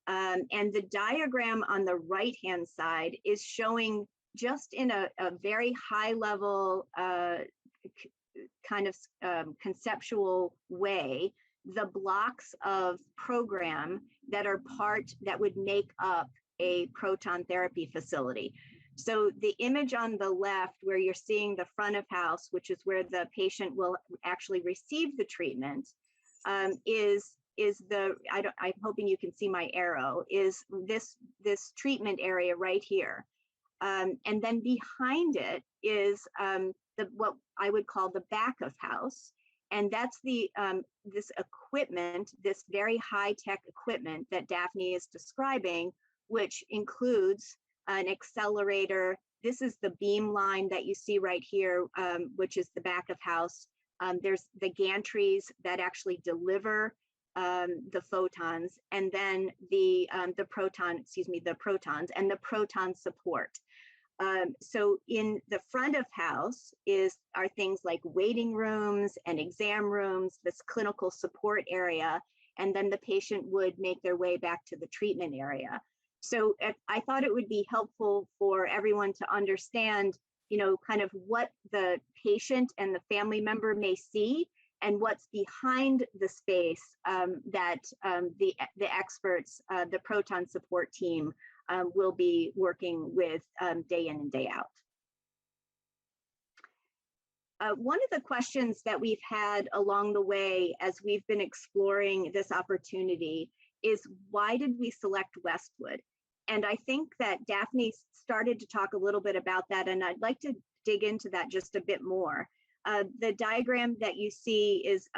And the diagram on the right-hand side is showing just in a very high level kind of conceptual way, the blocks of program that would make up a proton therapy facility. So the image on the left, where you're seeing the front of house, which is where the patient will actually receive the treatment, is I'm hoping you can see my arrow, is this treatment area right here. And then behind it is what I would call the back of house. And that's this equipment, this very high-tech equipment that Daphne is describing, which includes an accelerator. This is the beam line that you see right here, which is the back of house. There's the gantries that actually deliver the photons, and then the protons and the proton support. So in the front of house are things like waiting rooms and exam rooms, this clinical support area, and then the patient would make their way back to the treatment area. So I thought it would be helpful for everyone to understand, kind of what the patient and the family member may see and what's behind the space that the experts, the proton support team will be working with day in and day out. One of the questions that we've had along the way as we've been exploring this opportunity is, why did we select Westwood? And I think that Daphne started to talk a little bit about that, and I'd like to dig into that just a bit more. The diagram that you see is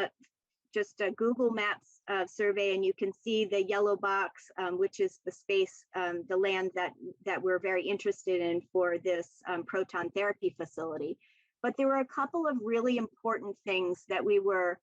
just a Google Maps survey, and you can see the yellow box, which is the space, the land that we're very interested in for this proton therapy facility. But there were a couple of really important things that we were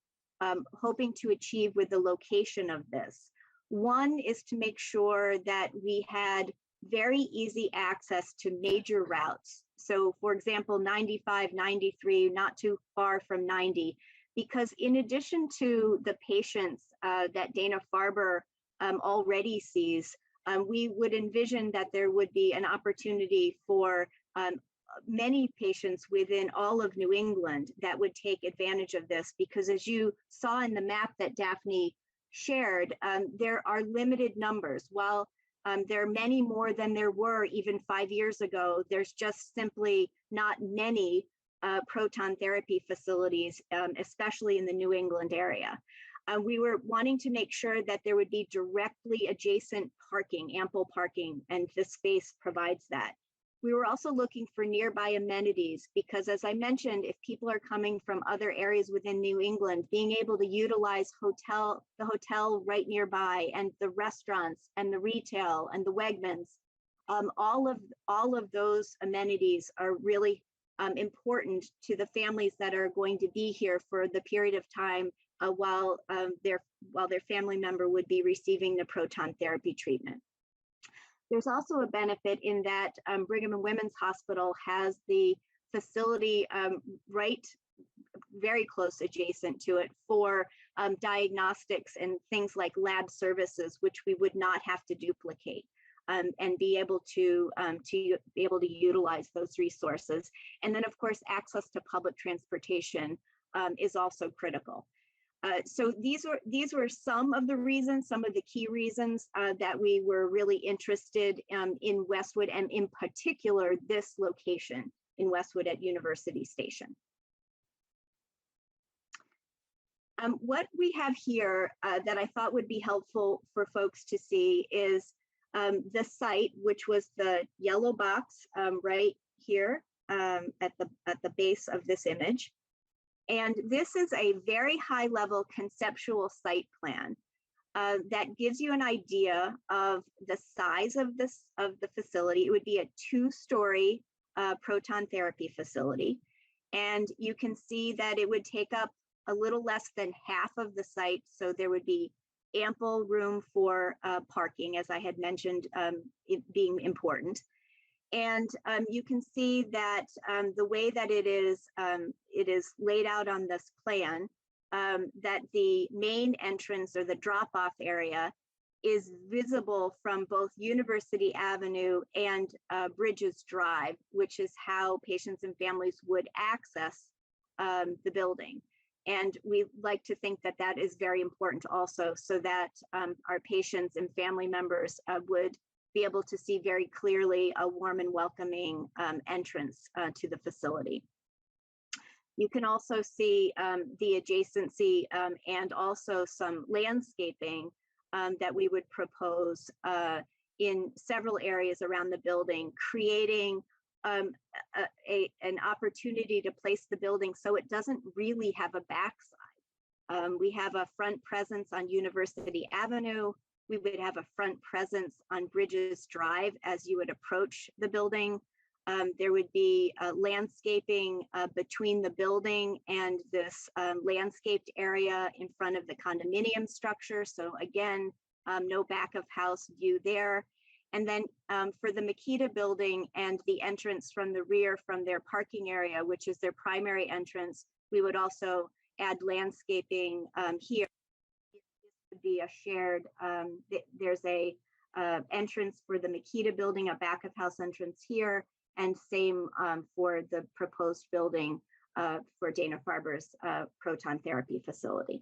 hoping to achieve with the location of this. One is to make sure that we had very easy access to major routes. So for example, 95, 93, not too far from 90, because in addition to the patients that Dana-Farber already sees, we would envision that there would be an opportunity for many patients within all of New England that would take advantage of this, because as you saw in the map that Daphne shared, there are limited numbers. While there are many more than there were even 5 years ago, there's just simply not many proton therapy facilities, especially in the New England area. We were wanting to make sure that there would be directly adjacent parking, ample parking, and this space provides that. We were also looking for nearby amenities because, as I mentioned, if people are coming from other areas within New England, being able to utilize the hotel right nearby, and the restaurants and the retail and the Wegmans, all of those amenities are really important to the families that are going to be here for the period of time while their family member would be receiving the proton therapy treatment. There's also a benefit in that Brigham and Women's Hospital has the facility right very close adjacent to it for diagnostics and things like lab services, which we would not have to duplicate. And be able to utilize those resources. And then of course, access to public transportation is also critical. So these were some of the reasons, some of the key reasons that we were really interested in Westwood, and in particular, this location in Westwood at University Station. What we have here that I thought would be helpful for folks to see is the site, which was the yellow box right here at the base of this image. And this is a very high level conceptual site plan that gives you an idea of the size of the facility. It would be a 2-story proton therapy facility. And you can see that it would take up a little less than half of the site. So there would be ample room for parking, as I had mentioned, it being important. And you can see that the way that it is laid out on this plan, that the main entrance or the drop-off area is visible from both University Avenue and Bridges Drive, which is how patients and families would access the building. And we like to think that that is very important also, so that our patients and family members would be able to see very clearly a warm and welcoming entrance to the facility. You can also see the adjacency and also some landscaping that we would propose in several areas around the building, creating an opportunity to place the building so it doesn't really have a backside. We have a front presence on University Avenue. We would have a front presence on Bridges Drive as you would approach the building. There would be landscaping between the building and this landscaped area in front of the condominium structure. So again, no back of house view there. And then for the Makita building and the entrance from the rear from their parking area, which is their primary entrance, we would also add landscaping here. Would be a shared, there's a entrance for the Makita building, a back of house entrance here, and same for the proposed building for Dana-Farber's proton therapy facility.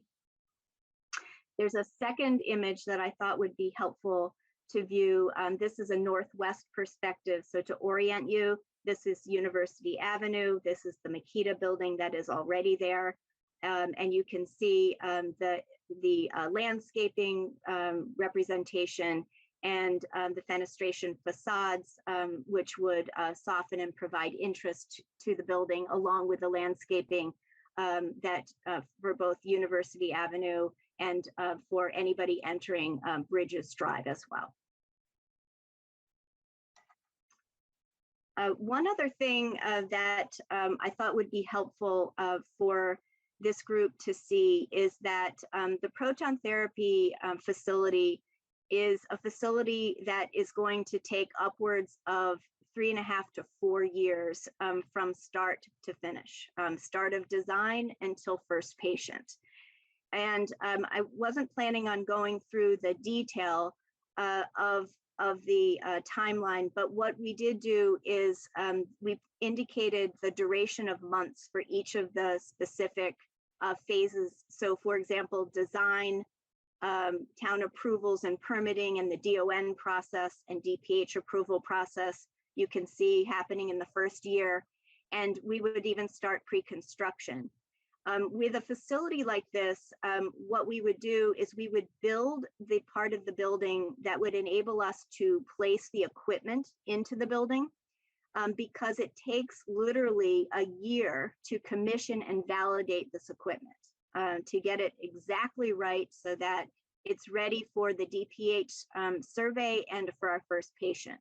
There's a second image that I thought would be helpful to view. This is a northwest perspective. So to orient you, this is University Avenue. This is the Makita building that is already there. And you can see the landscaping representation and the fenestration facades, which would soften and provide interest to the building, along with the landscaping that for both University Avenue and for anybody entering Bridges Drive as well. One other thing that I thought would be helpful for this group to see is that the proton therapy facility is a facility that is going to take upwards of 3.5 to 4 years from start to finish, start of design until first patient. And I wasn't planning on going through the detail of the timeline, but what we did do is we indicated the duration of months for each of the specific phases. So for example, design, town approvals and permitting, and the DON process and DPH approval process, you can see happening in the first year. And we would even start pre-construction. With a facility like this, what we would do is we would build the part of the building that would enable us to place the equipment into the building, because it takes literally a year to commission and validate this equipment, to get it exactly right so that it's ready for the DPH survey and for our first patient.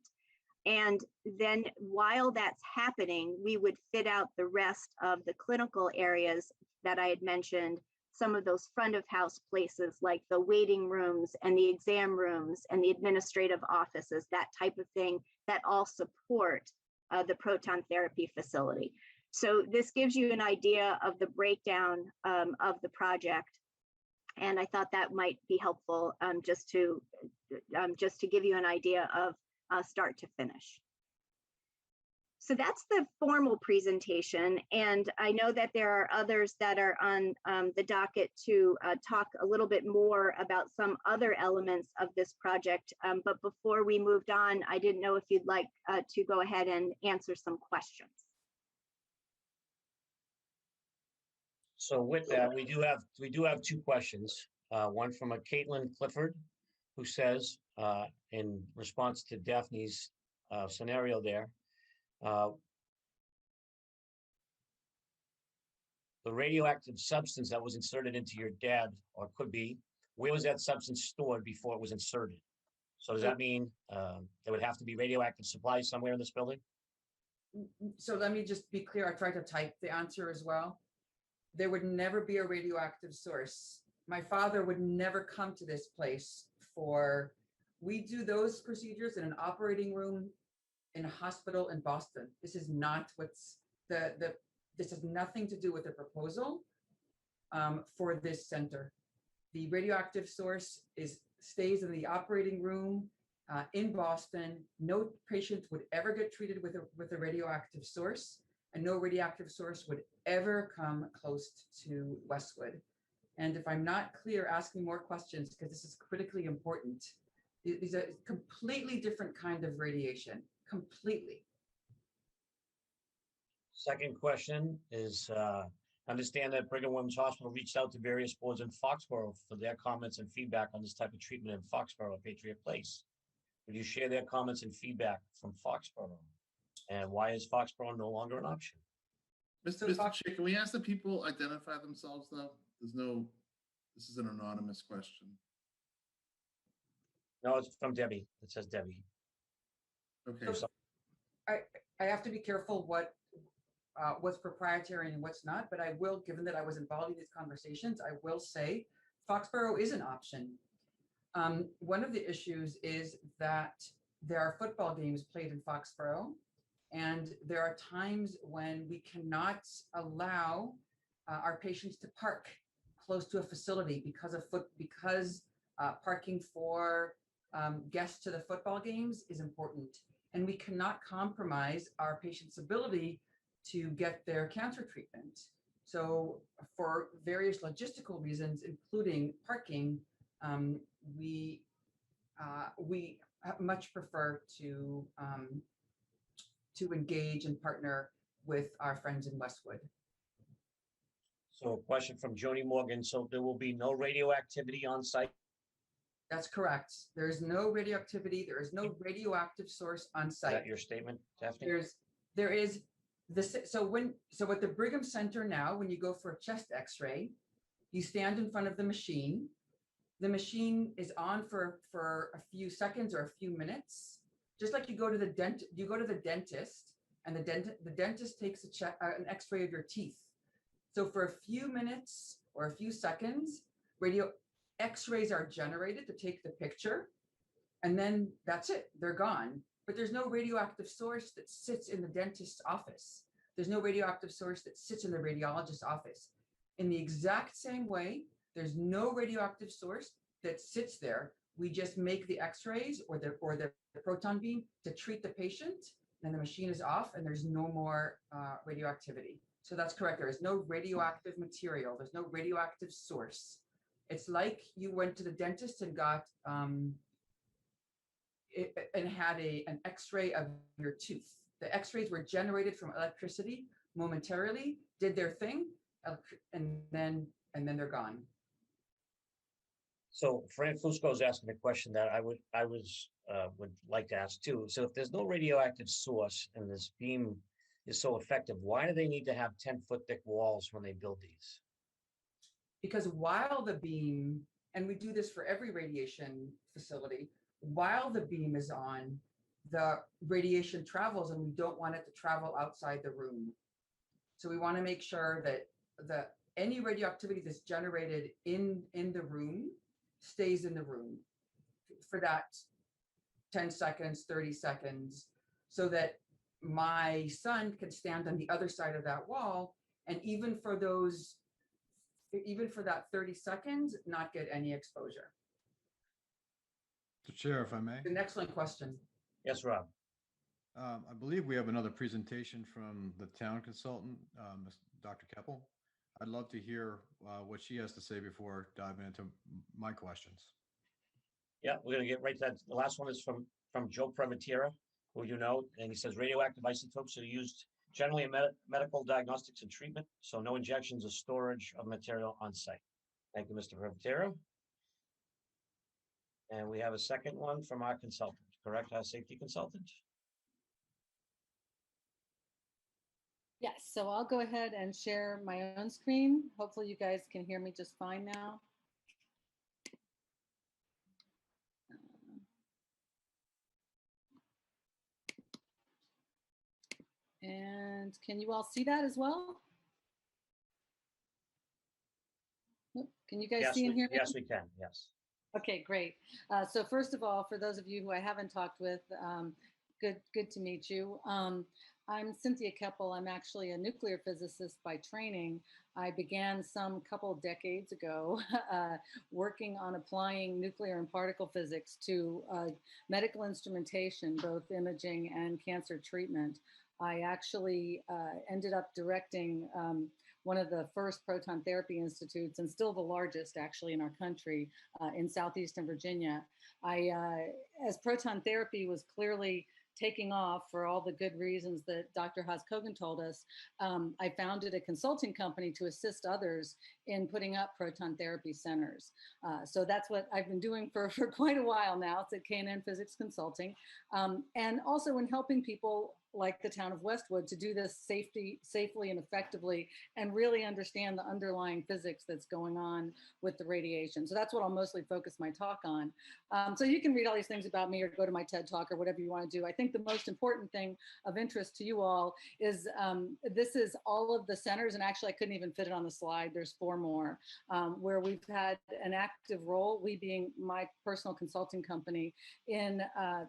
And then while that's happening, we would fit out the rest of the clinical areas that I had mentioned, some of those front of house places like the waiting rooms and the exam rooms and the administrative offices, that type of thing that all support the proton therapy facility. So this gives you an idea of the breakdown of the project. And I thought that might be helpful just to give you an idea of start to finish. So that's the formal presentation. And I know that there are others that are on the docket to talk a little bit more about some other elements of this project. But before we moved on, I didn't know if you'd like to go ahead and answer some questions. So with that, we do have two questions. One from a Caitlin Clifford, who says, in response to Daphne's scenario there, the radioactive substance that was inserted into your dad, or could be, where was that substance stored before it was inserted? So does that mean there would have to be radioactive supplies somewhere in this building? So let me just be clear. I tried to type the answer as well. There would never be a radioactive source. My father would never come to this place for, we do those procedures in an operating room in a hospital in Boston. This is not what's this has nothing to do with the proposal for this center. The radioactive source stays in the operating room in Boston. No patient would ever get treated with a radioactive source, and no radioactive source would ever come close to Westwood. And if I'm not clear, ask me more questions, because this is critically important. These are completely different kind of radiation, completely. Second question is, understand that Brigham and Women's Hospital reached out to various boards in Foxborough for their comments and feedback on this type of treatment in Foxborough, Patriot Place. Would you share their comments and feedback from Foxborough? And why is Foxborough no longer an option? Mr. Chair, can we ask the people identify themselves though? This is an anonymous question. No, it's from Debbie. It says Debbie. Okay. So I have to be careful what's proprietary and what's not, but I will, given that I was involved in these conversations, I will say Foxborough is an option. One of the issues is that there are football games played in Foxborough, and there are times when we cannot allow our patients to park close to a facility because parking for guests to the football games is important. And we cannot compromise our patients' ability to get their cancer treatment. So for various logistical reasons, including parking, we much prefer to engage and partner with our friends in Westwood. So a question from Joni Morgan. So there will be no radioactivity on site? That's correct. There is no radioactivity. There is no radioactive source on site. Is that your statement, Daphne? There is this. So at the Brigham Center now, when you go for a chest X-ray, you stand in front of the machine. The machine is on for a few seconds or a few minutes. Just like you go to the dentist, and the dentist takes an X-ray of your teeth. So for a few minutes or a few seconds, radio X-rays are generated to take the picture, and then that's it, they're gone. But there's no radioactive source that sits in the dentist's office. There's no radioactive source that sits in the radiologist's office. In the exact same way, there's no radioactive source that sits there. We just make the x-rays or the proton beam to treat the patient, and the machine is off and there's no more radioactivity. So that's correct. There is no radioactive material. There's no radioactive source. It's like you went to the dentist and got and had an x-ray of your tooth. The x-rays were generated from electricity momentarily, did their thing, and then they're gone. So Fran Fusco is asking a question that I would like to ask too. So if there's no radioactive source and this beam is so effective, why do they need to have 10-foot thick walls when they build these? Because while the beam, and we do this for every radiation facility, while the beam is on, the radiation travels and we don't want it to travel outside the room. So we want to make sure that any radioactivity that's generated in the room stays in the room for that 10 seconds, 30 seconds, so that my son can stand on the other side of that wall, and even for that 30 seconds, not get any exposure. Mr. Chair, if I may. An excellent question. Yes, Rob. I believe we have another presentation from the town consultant, Dr. Keppel. I'd love to hear what she has to say before diving into my questions. Yeah, we're gonna get right to that. The last one is from Joe Privatera, who you know, and he says radioactive isotopes are used generally in medical diagnostics and treatment, so no injections or storage of material on site. Thank you, Mr. Privatera. And we have a second one from our consultant, correct? Our safety consultant? Yes, so I'll go ahead and share my own screen. Hopefully you guys can hear me just fine now. And can you all see that as well? Can you guys see and hear me? Yes, we can, yes. Okay, great. So first of all, for those of you who I haven't talked with, good to meet you. I'm Cynthia Keppel. I'm actually a nuclear physicist by training. I began some couple decades ago working on applying nuclear and particle physics to medical instrumentation, both imaging and cancer treatment. I actually ended up directing one of the first proton therapy institutes, and still the largest actually in our country, in Southeastern Virginia. As proton therapy was clearly taking off for all the good reasons that Dr. Haas-Kogan told us, I founded a consulting company to assist others in putting up proton therapy centers. So that's what I've been doing for quite a while now. It's at K&N Physics Consulting, and also in helping people like the town of Westwood to do this safely and effectively, and really understand the underlying physics that's going on with the radiation. So that's what I'll mostly focus my talk on. So you can read all these things about me or go to my TED Talk or whatever you want to do. I think the most important thing of interest to you all is this is all of the centers, and actually I couldn't even fit it on the slide. There's 4 more where we've had an active role, we being my personal consulting company, in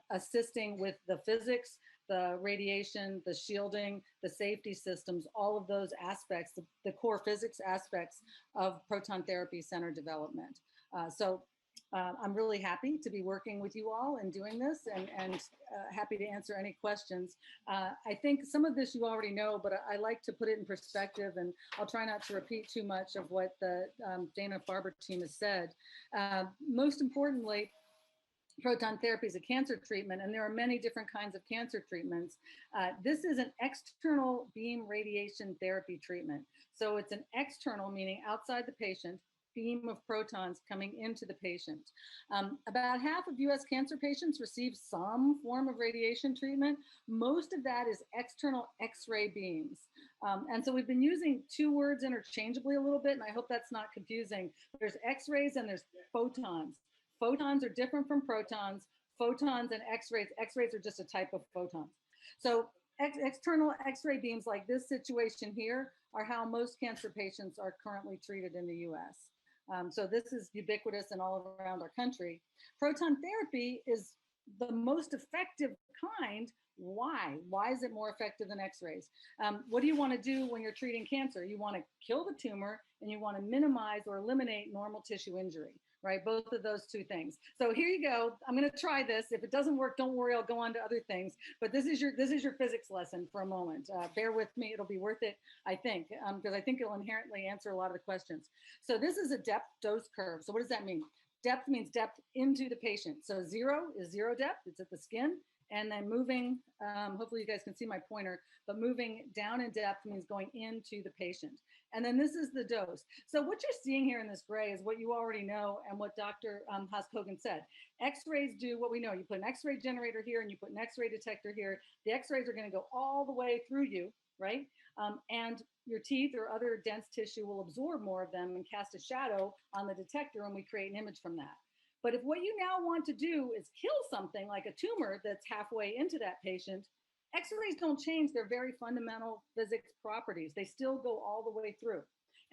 assisting with the physics, the radiation, the shielding, the safety systems, all of those aspects, the core physics aspects of proton therapy center development. So I'm really happy to be working with you all and doing this, and happy to answer any questions. I think some of this you already know, but I like to put it in perspective, and I'll try not to repeat too much of what the Dana-Farber team has said. Most importantly, proton therapy is a cancer treatment, and there are many different kinds of cancer treatments. This is an external beam radiation therapy treatment. So it's an external, meaning outside the patient, beam of protons coming into the patient. About half of US cancer patients receive some form of radiation treatment. Most of that is external X-ray beams. And so we've been using 2 words interchangeably a little bit, and I hope that's not confusing. There's X-rays and there's photons. Photons are different from protons. Photons and X-rays are just a type of photons. So external X-ray beams like this situation here are how most cancer patients are currently treated in the US. So this is ubiquitous and all around our country. Proton therapy is the most effective kind. Why? Why is it more effective than X-rays? What do you want to do when you're treating cancer? You want to kill the tumor and you want to minimize or eliminate normal tissue injury, right? Both of those two things. So here you go. I'm going to try this. If it doesn't work, don't worry. I'll go on to other things. But this is your physics lesson for a moment. Bear with me. It'll be worth it, I think, because I think it'll inherently answer a lot of the questions. So this is a depth dose curve. So what does that mean? Depth means depth into the patient. So 0 is 0 depth. It's at the skin. And then moving, hopefully you guys can see my pointer, but moving down in depth means going into the patient. And then this is the dose. So what you're seeing here in this gray is what you already know and what Dr. Haas-Kogan said. X-rays do what we know. You put an X-ray generator here and you put an X-ray detector here. The X-rays are going to go all the way through you, right? And your teeth or other dense tissue will absorb more of them and cast a shadow on the detector, and we create an image from that. But if what you now want to do is kill something like a tumor that's halfway into that patient, X-rays don't change their very fundamental physics properties. They still go all the way through.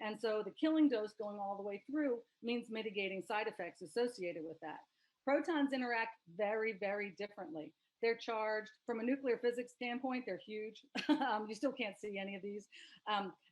And so the killing dose going all the way through means mitigating side effects associated with that. Protons interact very, very differently. They're charged from a nuclear physics standpoint, they're huge. You still can't see any of these.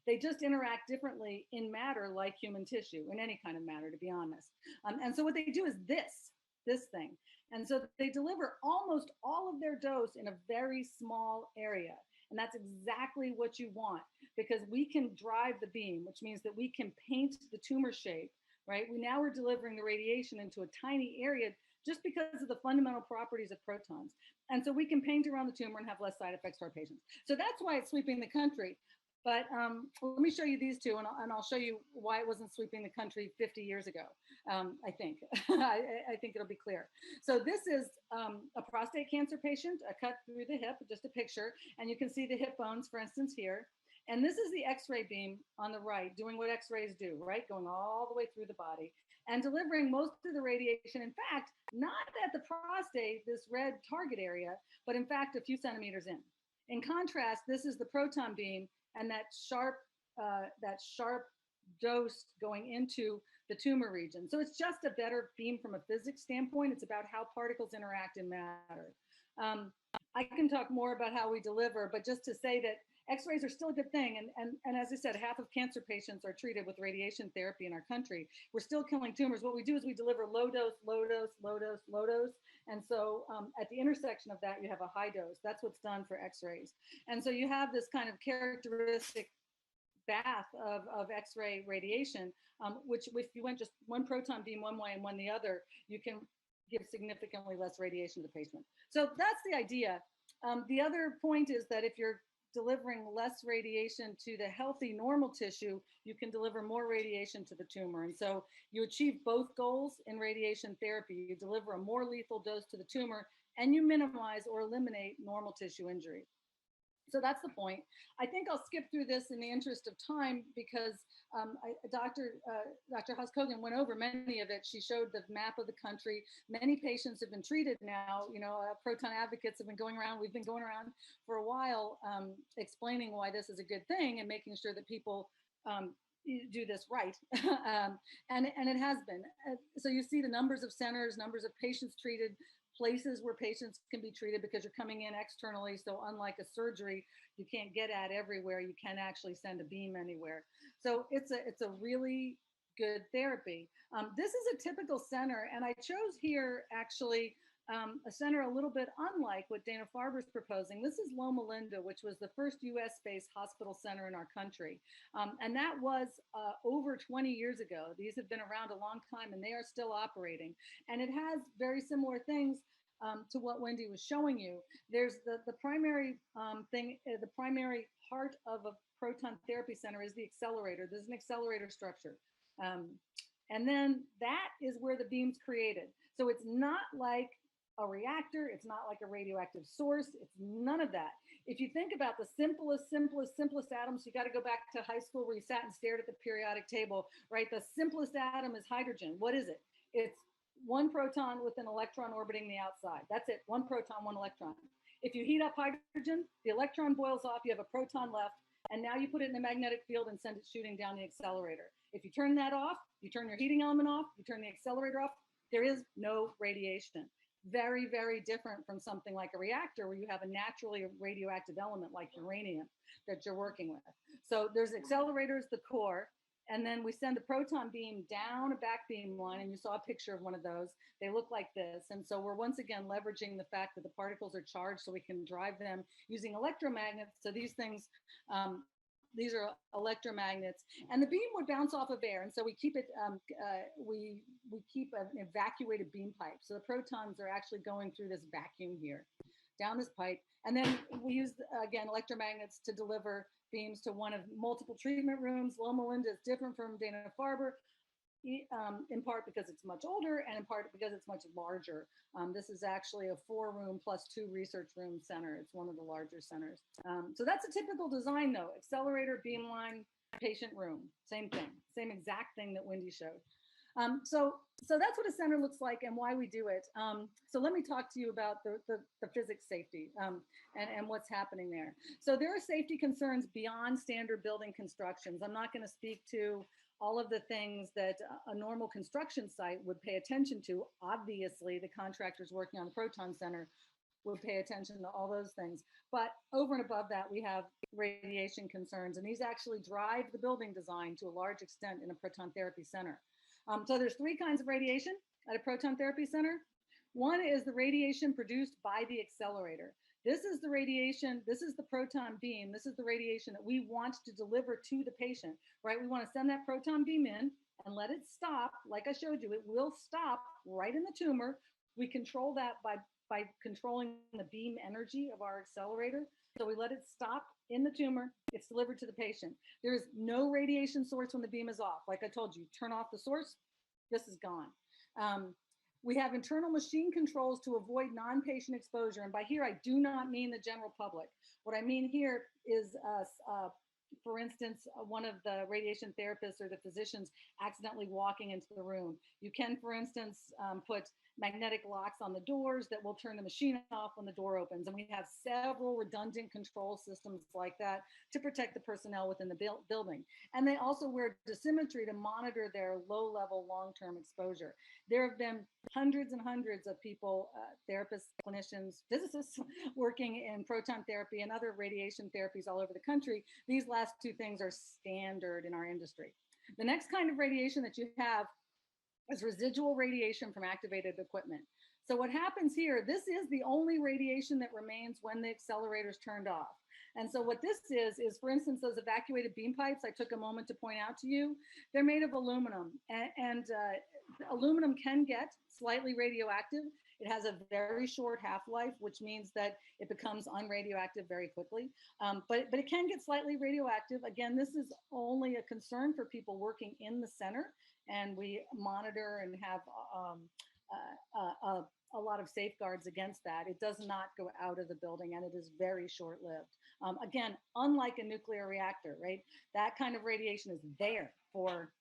They just interact differently in matter like human tissue, in any kind of matter, to be honest. And so what they do is this thing. And so they deliver almost all of their dose in a very small area. And that's exactly what you want, because we can drive the beam, which means that we can paint the tumor shape, right? Now we're delivering the radiation into a tiny area just because of the fundamental properties of protons. And so we can paint around the tumor and have less side effects for our patients. So that's why it's sweeping the country. But let me show you these two, and I'll show you why it wasn't sweeping the country 50 years ago, I think. I think it'll be clear. So this is a prostate cancer patient, a cut through the hip, just a picture. And you can see the hip bones, for instance, here. And this is the X-ray beam on the right, doing what X-rays do, right? Going all the way through the body and delivering most of the radiation, in fact, not at the prostate, this red target area, but in fact, a few centimeters in. In contrast, this is the proton beam and that sharp dose going into the tumor region. So it's just a better beam from a physics standpoint. It's about how particles interact in matter. I can talk more about how we deliver, but just to say that X-rays are still a good thing. And as I said, half of cancer patients are treated with radiation therapy in our country. We're still killing tumors. What we do is we deliver low dose, low dose, low dose, low dose. And so at the intersection of that, you have a high dose. That's what's done for X-rays. And so you have this kind of characteristic bath of X-ray radiation, which if you went just one proton beam one way and one the other, you can give significantly less radiation to the patient. So that's the idea. The other point is that if you're delivering less radiation to the healthy normal tissue, you can deliver more radiation to the tumor. And so you achieve both goals in radiation therapy. You deliver a more lethal dose to the tumor and you minimize or eliminate normal tissue injury. So that's the point. I think I'll skip through this in the interest of time because Dr. Haas-Kogan went over many of it. She showed the map of the country. Many patients have been treated now. You know, proton advocates have been going around. We've been going around for a while explaining why this is a good thing and making sure that people do this right. And it has been. So you see the numbers of centers, numbers of patients treated, places where patients can be treated because you're coming in externally. So unlike a surgery, you can't get at everywhere. You can actually send a beam anywhere. So it's a really good therapy. This is a typical center. And I chose here actually a center a little bit unlike what Dana-Farber is proposing. This is Loma Linda, which was the first US-based hospital center in our country. And that was over 20 years ago. These have been around a long time and they are still operating. And it has very similar things to what Wendy was showing you. There's the primary thing, the primary part of a proton therapy center is the accelerator. There's an accelerator structure. And then that is where the beam's created. So it's not like a reactor, it's not like a radioactive source, it's none of that. If you think about the simplest atoms, you got to go back to high school where you sat and stared at the periodic table, right? The simplest atom is hydrogen. What is it? It's one proton with an electron orbiting the outside. That's it, one proton, one electron. If you heat up hydrogen, the electron boils off, you have a proton left, and now you put it in a magnetic field and send it shooting down the accelerator. If you turn that off, you turn your heating element off, you turn the accelerator off, there is no radiation. very, very different from something like a reactor where you have a naturally radioactive element like uranium that you're working with. So there's accelerators, the core, and then we send a proton beam down a back beam line, and you saw a picture of one of those. They look like this. And so we're once again leveraging the fact that the particles are charged so we can drive them using electromagnets. So these things, these are electromagnets, and the beam would bounce off of air. And so we keep it, we keep an evacuated beam pipe. So the protons are actually going through this vacuum here, down this pipe. And then we use, again, electromagnets to deliver beams to one of multiple treatment rooms. Loma Linda is different from Dana-Farber, in part because it's much older and in part because it's much larger. This is actually a 4-room plus 2 research room center. It's one of the larger centers. So that's a typical design though. Accelerator, beamline, patient room, same thing, same exact thing that Wendy showed. So that's what a center looks like and why we do it. So let me talk to you about the physics safety and what's happening there. So there are safety concerns beyond standard building constructions. I'm not going to speak to all of the things that a normal construction site would pay attention to. Obviously, the contractors working on the Proton Center would pay attention to all those things. But over and above that, we have radiation concerns, and these actually drive the building design to a large extent in a proton therapy center. So there's 3 kinds of radiation at a proton therapy center. One is the radiation produced by the accelerator. This is the radiation, this is the proton beam, this is the radiation that we want to deliver to the patient, right? We want to send that proton beam in and let it stop. Like I showed you, it will stop right in the tumor. We control that by controlling the beam energy of our accelerator. So we let it stop in the tumor, it's delivered to the patient. There is no radiation source when the beam is off. Like I told you, turn off the source, this is gone. We have internal machine controls to avoid non-patient exposure. And by here, I do not mean the general public. What I mean here is, for instance, one of the radiation therapists or the physicians accidentally walking into the room. You can, for instance, put magnetic locks on the doors that will turn the machine off when the door opens. And we have several redundant control systems like that to protect the personnel within the building. And they also wear dosimetry to monitor their low-level long-term exposure. There have been hundreds and hundreds of people, therapists, clinicians, physicists working in proton therapy and other radiation therapies all over the country. These last 2 things are standard in our industry. The next kind of radiation that you have is residual radiation from activated equipment. So what happens here, this is the only radiation that remains when the accelerator's turned off. And so what this is for instance, those evacuated beam pipes I took a moment to point out to you, they're made of aluminum, and aluminum can get slightly radioactive. It has a very short half-life, which means that it becomes unradioactive very quickly. But it can get slightly radioactive. Again, this is only a concern for people working in the center, and we monitor and have a lot of safeguards against that. It does not go out of the building, and it is very short-lived. Again, unlike a nuclear reactor, right? That kind of radiation is there for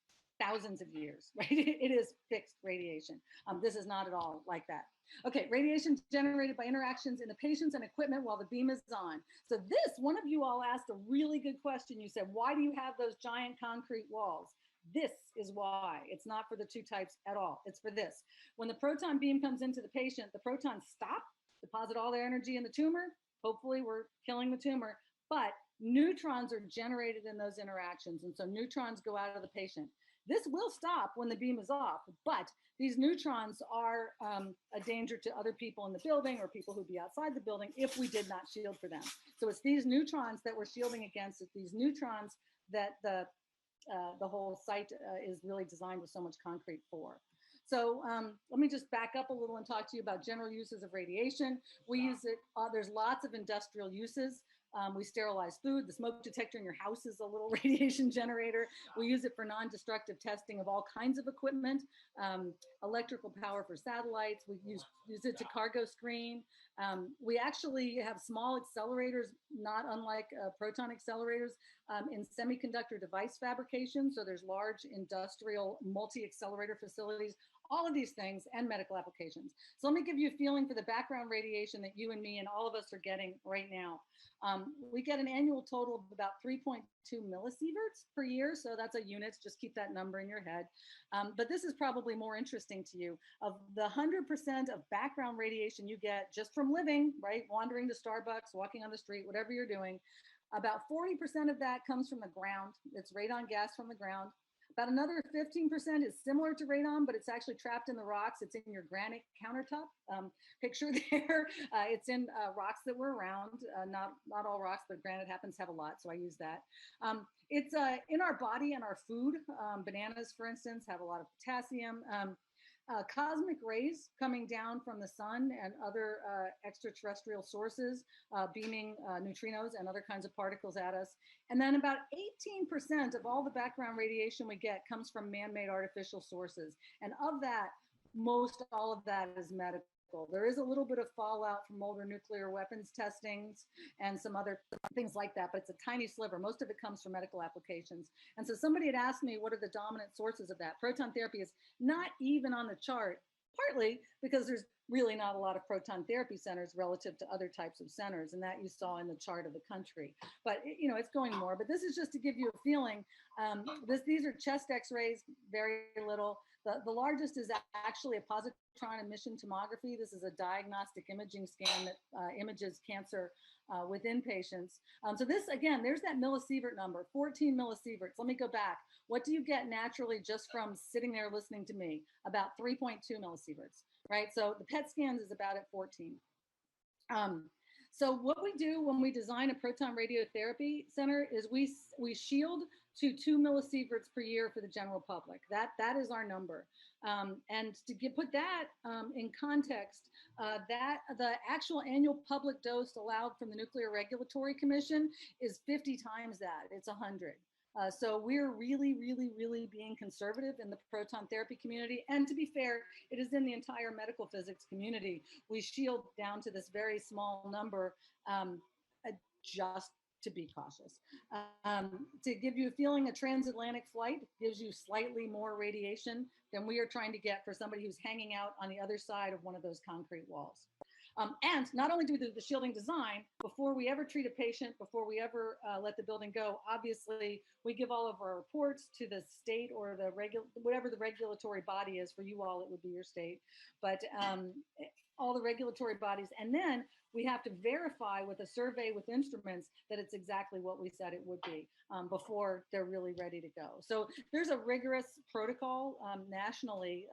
thousands of years, right? It is fixed radiation. This is not at all like that. Okay, radiation generated by interactions in the patients and equipment while the beam is on. So this, one of you all asked a really good question. You said, why do you have those giant concrete walls? This is why. It's not for the 2 types at all. It's for this. When the proton beam comes into the patient, the protons stop, deposit all their energy in the tumor. Hopefully we're killing the tumor, but neutrons are generated in those interactions. And so neutrons go out of the patient. This will stop when the beam is off, but these neutrons are a danger to other people in the building or people who'd be outside the building if we did not shield for them. So it's these neutrons that we're shielding against. It's these neutrons that the whole site is really designed with so much concrete for. So let me just back up a little and talk to you about general uses of radiation. We use it, there's lots of industrial uses. We sterilize food. The smoke detector in your house is a little radiation generator. We use it for non-destructive testing of all kinds of equipment, electrical power for satellites. We use it to cargo screen. We actually have small accelerators, not unlike proton accelerators, in semiconductor device fabrication. So there's large industrial multi-accelerator facilities all of these things, and medical applications. So let me give you a feeling for the background radiation that you and me and all of us are getting right now. We get an annual total of about 3.2 millisieverts per year. So that's a unit, just keep that number in your head. But this is probably more interesting to you. Of the 100% of background radiation you get just from living, right? Wandering to Starbucks, walking on the street, whatever you're doing, about 40% of that comes from the ground. It's radon gas from the ground. About another 15% is similar to radon, but it's actually trapped in the rocks. It's in your granite countertop. Picture there. It's in rocks that were around. Not all rocks, but granite happens to have a lot, so I use that. It's in our body and our food. Bananas, for instance, have a lot of potassium. Cosmic rays coming down from the sun and other extraterrestrial sources beaming neutrinos and other kinds of particles at us. And then about 18% of all the background radiation we get comes from man-made artificial sources. And of that, most all of that is medical. There is a little bit of fallout from older nuclear weapons testings and some other things like that, but it's a tiny sliver. Most of it comes from medical applications. And so somebody had asked me, what are the dominant sources of that? Proton therapy is not even on the chart, partly because there's really not a lot of proton therapy centers relative to other types of centers, and that you saw in the chart of the country. But you know, it's going more. But this is just to give you a feeling. These are chest X-rays, very little. The largest is actually a positron emission tomography. This is a diagnostic imaging scan that images cancer within patients. So this, again, there's that millisievert number, 14 millisieverts. Let me go back. What do you get naturally just from sitting there listening to me? About 3.2 millisieverts, right? So the PET scans is about at 14. So what we do when we design a proton radiotherapy center is we shield to 2 millisieverts per year for the general public. That is our number. And to put that in context, that the actual annual public dose allowed from the Nuclear Regulatory Commission is 50 times that. It's 100. So we're really, really, really being conservative in the proton therapy community. And to be fair, it is in the entire medical physics community. We shield down to this very small number just to be cautious. To give you a feeling, a transatlantic flight gives you slightly more radiation than we are trying to get for somebody who's hanging out on the other side of one of those concrete walls. And not only do we do the shielding design, before we ever treat a patient, before we ever let the building go, obviously we give all of our reports to the state or the whatever the regulatory body is. For you all, it would be your state, but all the regulatory bodies. And then we have to verify with a survey with instruments that it's exactly what we said it would be before they're really ready to go. So there's a rigorous protocol nationally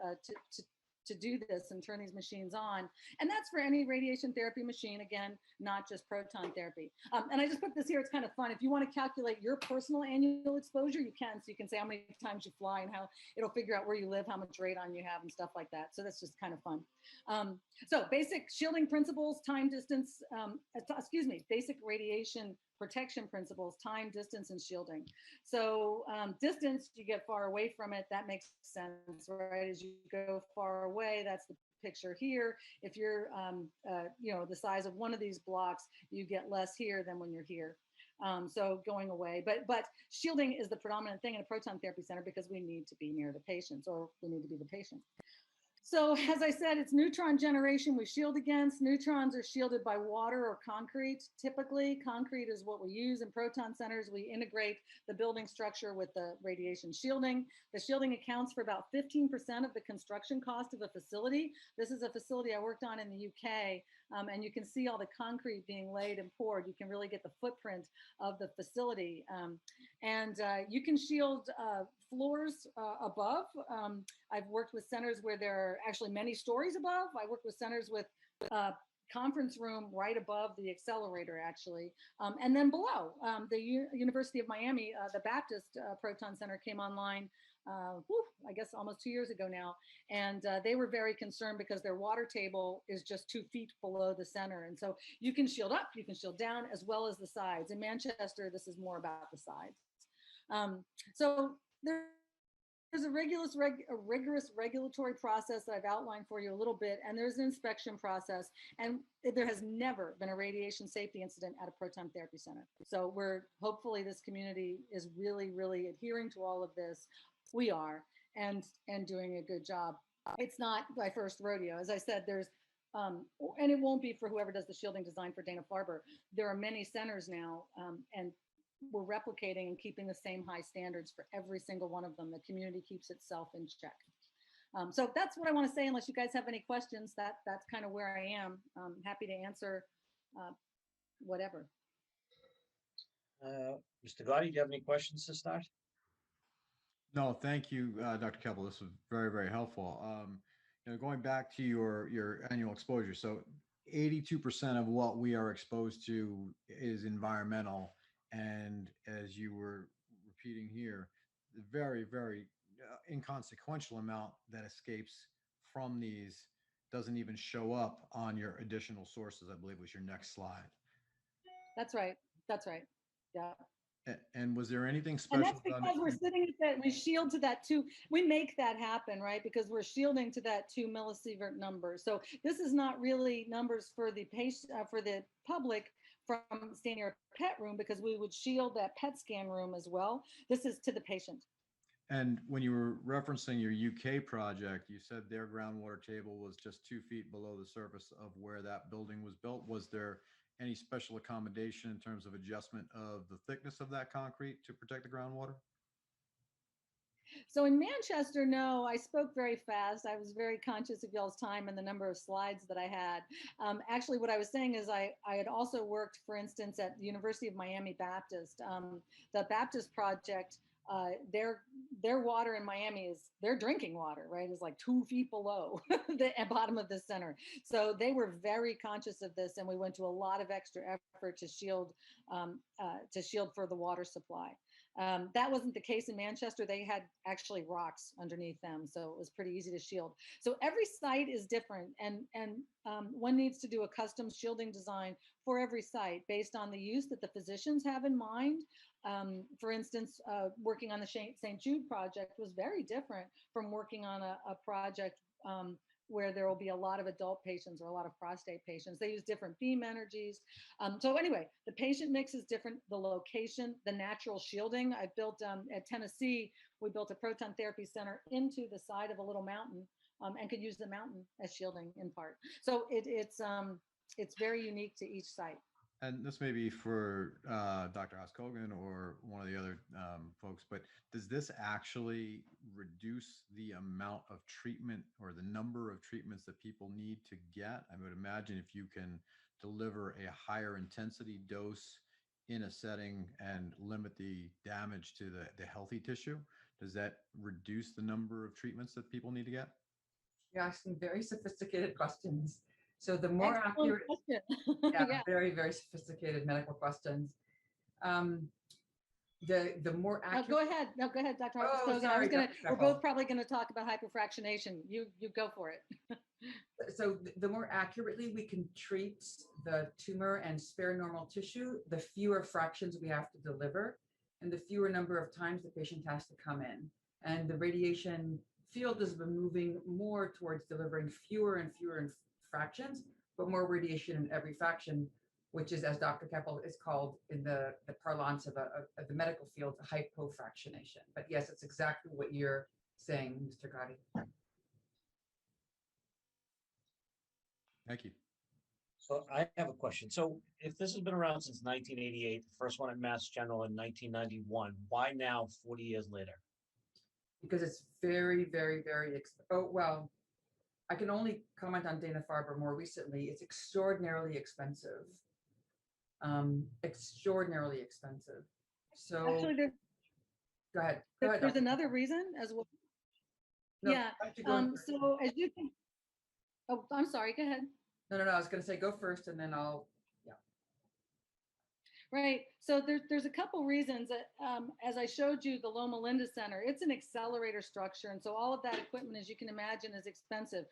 to do this and turn these machines on. And that's for any radiation therapy machine, again, not just proton therapy. And I just put this here, it's kind of fun. If you want to calculate your personal annual exposure, you can. So you can say how many times you fly and how it'll figure out where you live, how much radon you have and stuff like that. So that's just kind of fun. So basic shielding principles, time, distance, basic radiation protection principles, time, distance, and shielding. So distance, you get far away from it. That makes sense, right? As you go far away, that's the picture here. If you're, the size of one of these blocks, you get less here than when you're here. So going away, but shielding is the predominant thing in a proton therapy center because we need to be near the patients, or we need to be the patient. So as I said, it's neutron generation we shield against. Neutrons are shielded by water or concrete. Typically, concrete is what we use in proton centers. We integrate the building structure with the radiation shielding. The shielding accounts for about 15% of the construction cost of a facility. This is a facility I worked on in the UK, and you can see all the concrete being laid and poured. You can really get the footprint of the facility. You can shield floors above. I've worked with centers where there are actually many stories above. I worked with centers with conference room right above the accelerator, actually. And then below, the University of Miami, the Baptist Proton Center came online, I guess almost 2 years ago now. And they were very concerned because their water table is just 2 feet below the center. And so you can shield up, you can shield down, as well as the sides. In Manchester, this is more about the sides. So there's a rigorous regulatory process that I've outlined for you a little bit, and there's an inspection process, and there has never been a radiation safety incident at a proton therapy center. So hopefully this community is really, really adhering to all of this. We are, and doing a good job. it's not my first rodeo. As I said, there's, and it won't be for whoever does the shielding design for Dana-Farber. There are many centers now, and we're replicating and keeping the same high standards for every single one of them. The community keeps itself in check. So that's what I want to say. Unless you guys have any questions, that's kind of where I am. I'm happy to answer whatever. Mr. Gotti, do you have any questions to start? No, thank you, Dr. Keppel. This was very, very helpful. Going back to your annual exposure, so 82% of what we are exposed to is environmental, and as you were repeating here, the very, very inconsequential amount that escapes from these doesn't even show up on your additional sources, I believe was your next slide. That's right. That's right. Yeah. And was there anything special? And that's because we're sitting at that, we shield to that 2, we make that happen, right? Because we're shielding to that 2 millisievert number. So this is not really numbers for the patient, for the public from staying in your pet room, because we would shield that PET scan room as well. This is to the patient. And when you were referencing your UK project, you said their groundwater table was just 2 feet below the surface of where that building was built. Was there any special accommodation in terms of adjustment of the thickness of that concrete to protect the groundwater? So in Manchester, no, I spoke very fast. I was very conscious of y'all's time and the number of slides that I had. Actually, what I was saying is I had also worked, for instance, at the University of Miami Baptist. The Baptist project, their water in Miami is their drinking water, right? Is like 2 feet below the bottom of the center. So they were very conscious of this, and we went to a lot of extra effort to shield for the water supply. That wasn't the case in Manchester. They had actually rocks underneath them, so it was pretty easy to shield. So every site is different, and one needs to do a custom shielding design for every site based on the use that the physicians have in mind. For instance, working on the St. Jude project was very different from working on a project where there will be a lot of adult patients or a lot of prostate patients. They use different beam energies. So anyway, the patient mix is different, the location, the natural shielding. I built at Tennessee, we built a proton therapy center into the side of a little mountain and could use the mountain as shielding in part. So it's very unique to each site. And this may be for Dr. Haas-Kogan or one of the other folks, but does this actually reduce the amount of treatment or the number of treatments that people need to get? I would imagine if you can deliver a higher intensity dose in a setting and limit the damage to the healthy tissue, does that reduce the number of treatments that people need to get? You're asking very sophisticated questions. So the more Excellent accurate, yeah. very, very sophisticated medical questions. The more accurate. Go ahead. No, go ahead, Dr. Oh, sorry, we're both probably going to talk about hyperfractionation. You go for it. So the more accurately we can treat the tumor and spare normal tissue, the fewer fractions we have to deliver and the fewer number of times the patient has to come in. And the radiation field has been moving more towards delivering fewer and fewer fractions, but more radiation in every fraction, which is, as Dr. Keppel is called in the parlance of the medical field, hypofractionation. But yes, it's exactly what you're saying, Mr. Gotti. Thank you. So I have a question. So if this has been around since 1988, the first one at Mass General in 1991, why now 40 years later? Because it's very, very, very, well, I can only comment on Dana-Farber more recently. It's extraordinarily expensive. Extraordinarily expensive. So actually, go ahead. There's another reason as well. No, yeah. So as you can, oh, I'm sorry. Go ahead. No. I was going to say go first, and then I'll. Yeah. Right. So there's a couple reasons that, as I showed you, the Loma Linda Center, it's an accelerator structure, and so all of that equipment, as you can imagine, is expensive.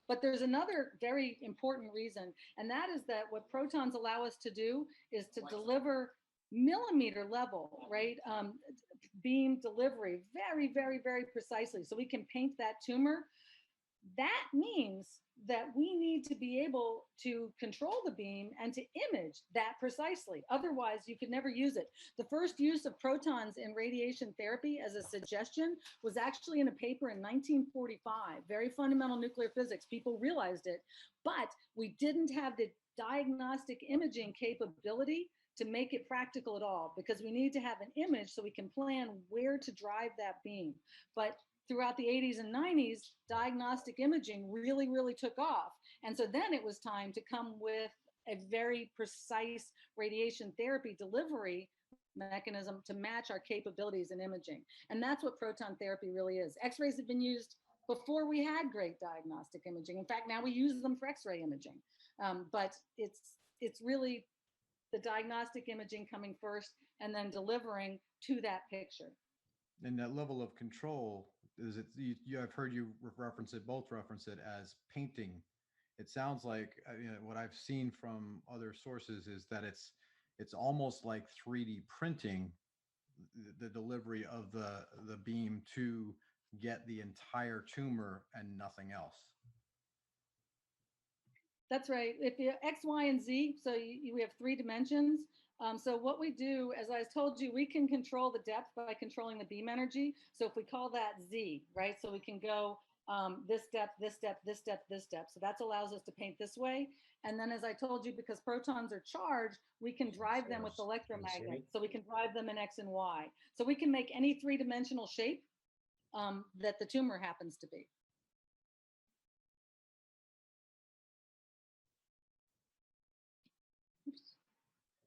But there's another very important reason, and that is that what protons allow us to do is to deliver millimeter level, right? Beam delivery very, very, very precisely. So we can paint that tumor That means that we need to be able to control the beam and to image that precisely. Otherwise, you could never use it. The first use of protons in radiation therapy as a suggestion was actually in a paper in 1945, very fundamental nuclear physics. People realized it, but we didn't have the diagnostic imaging capability to make it practical at all, because we need to have an image so we can plan where to drive that beam. But throughout the 80s and 90s, diagnostic imaging really, really took off. And so then it was time to come with a very precise radiation therapy delivery mechanism to match our capabilities in imaging. And that's what proton therapy really is. X-rays have been used before we had great diagnostic imaging. In fact, now we use them for X-ray imaging. But it's really the diagnostic imaging coming first and then delivering to that picture. And that level of control, is it, I've heard you reference it, both reference it as painting. It sounds like, you know, what I've seen from other sources is that it's almost like 3D printing the delivery of the beam to get the entire tumor and nothing else. That's right. If you X, Y, and Z, so we have 3 dimensions. So what we do, as I told you, we can control the depth by controlling the beam energy. So if we call that Z, right? So we can go this depth, this depth, this depth, this depth. So that allows us to paint this way. And then, as I told you, because protons are charged, we can drive them with electromagnets. So we can drive them in X and Y. So we can make any 3-dimensional shape that the tumor happens to be.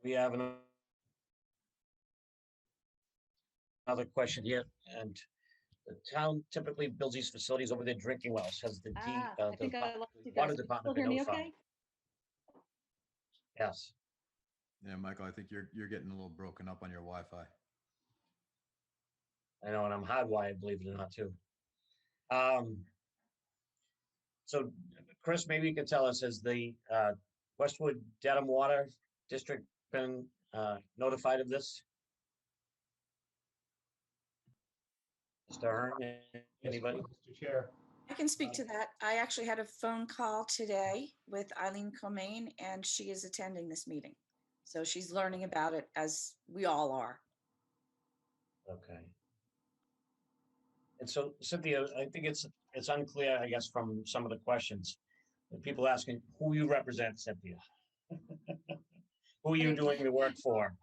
We have another question here, and the town typically builds these facilities over their drinking wells. Has the I think I lost you water guys. department Still hear been me notified? okay? Yes. Yeah, Michael, I think you're getting a little broken up on your Wi-Fi. I know, and I'm hardwired, believe it or not, too. So, Chris, maybe you can tell us, has the Westwood Dedham Water District been notified of this? Mr. Hearn, anybody? Mr. Chair. I can speak to that. I actually had a phone call today with Eileen Comain, and she is attending this meeting. So she's learning about it, as we all are. Okay. And so, Cynthia, I think it's unclear, I guess, from some of the questions. And people asking, who you represent, Cynthia? Who are you doing the work for?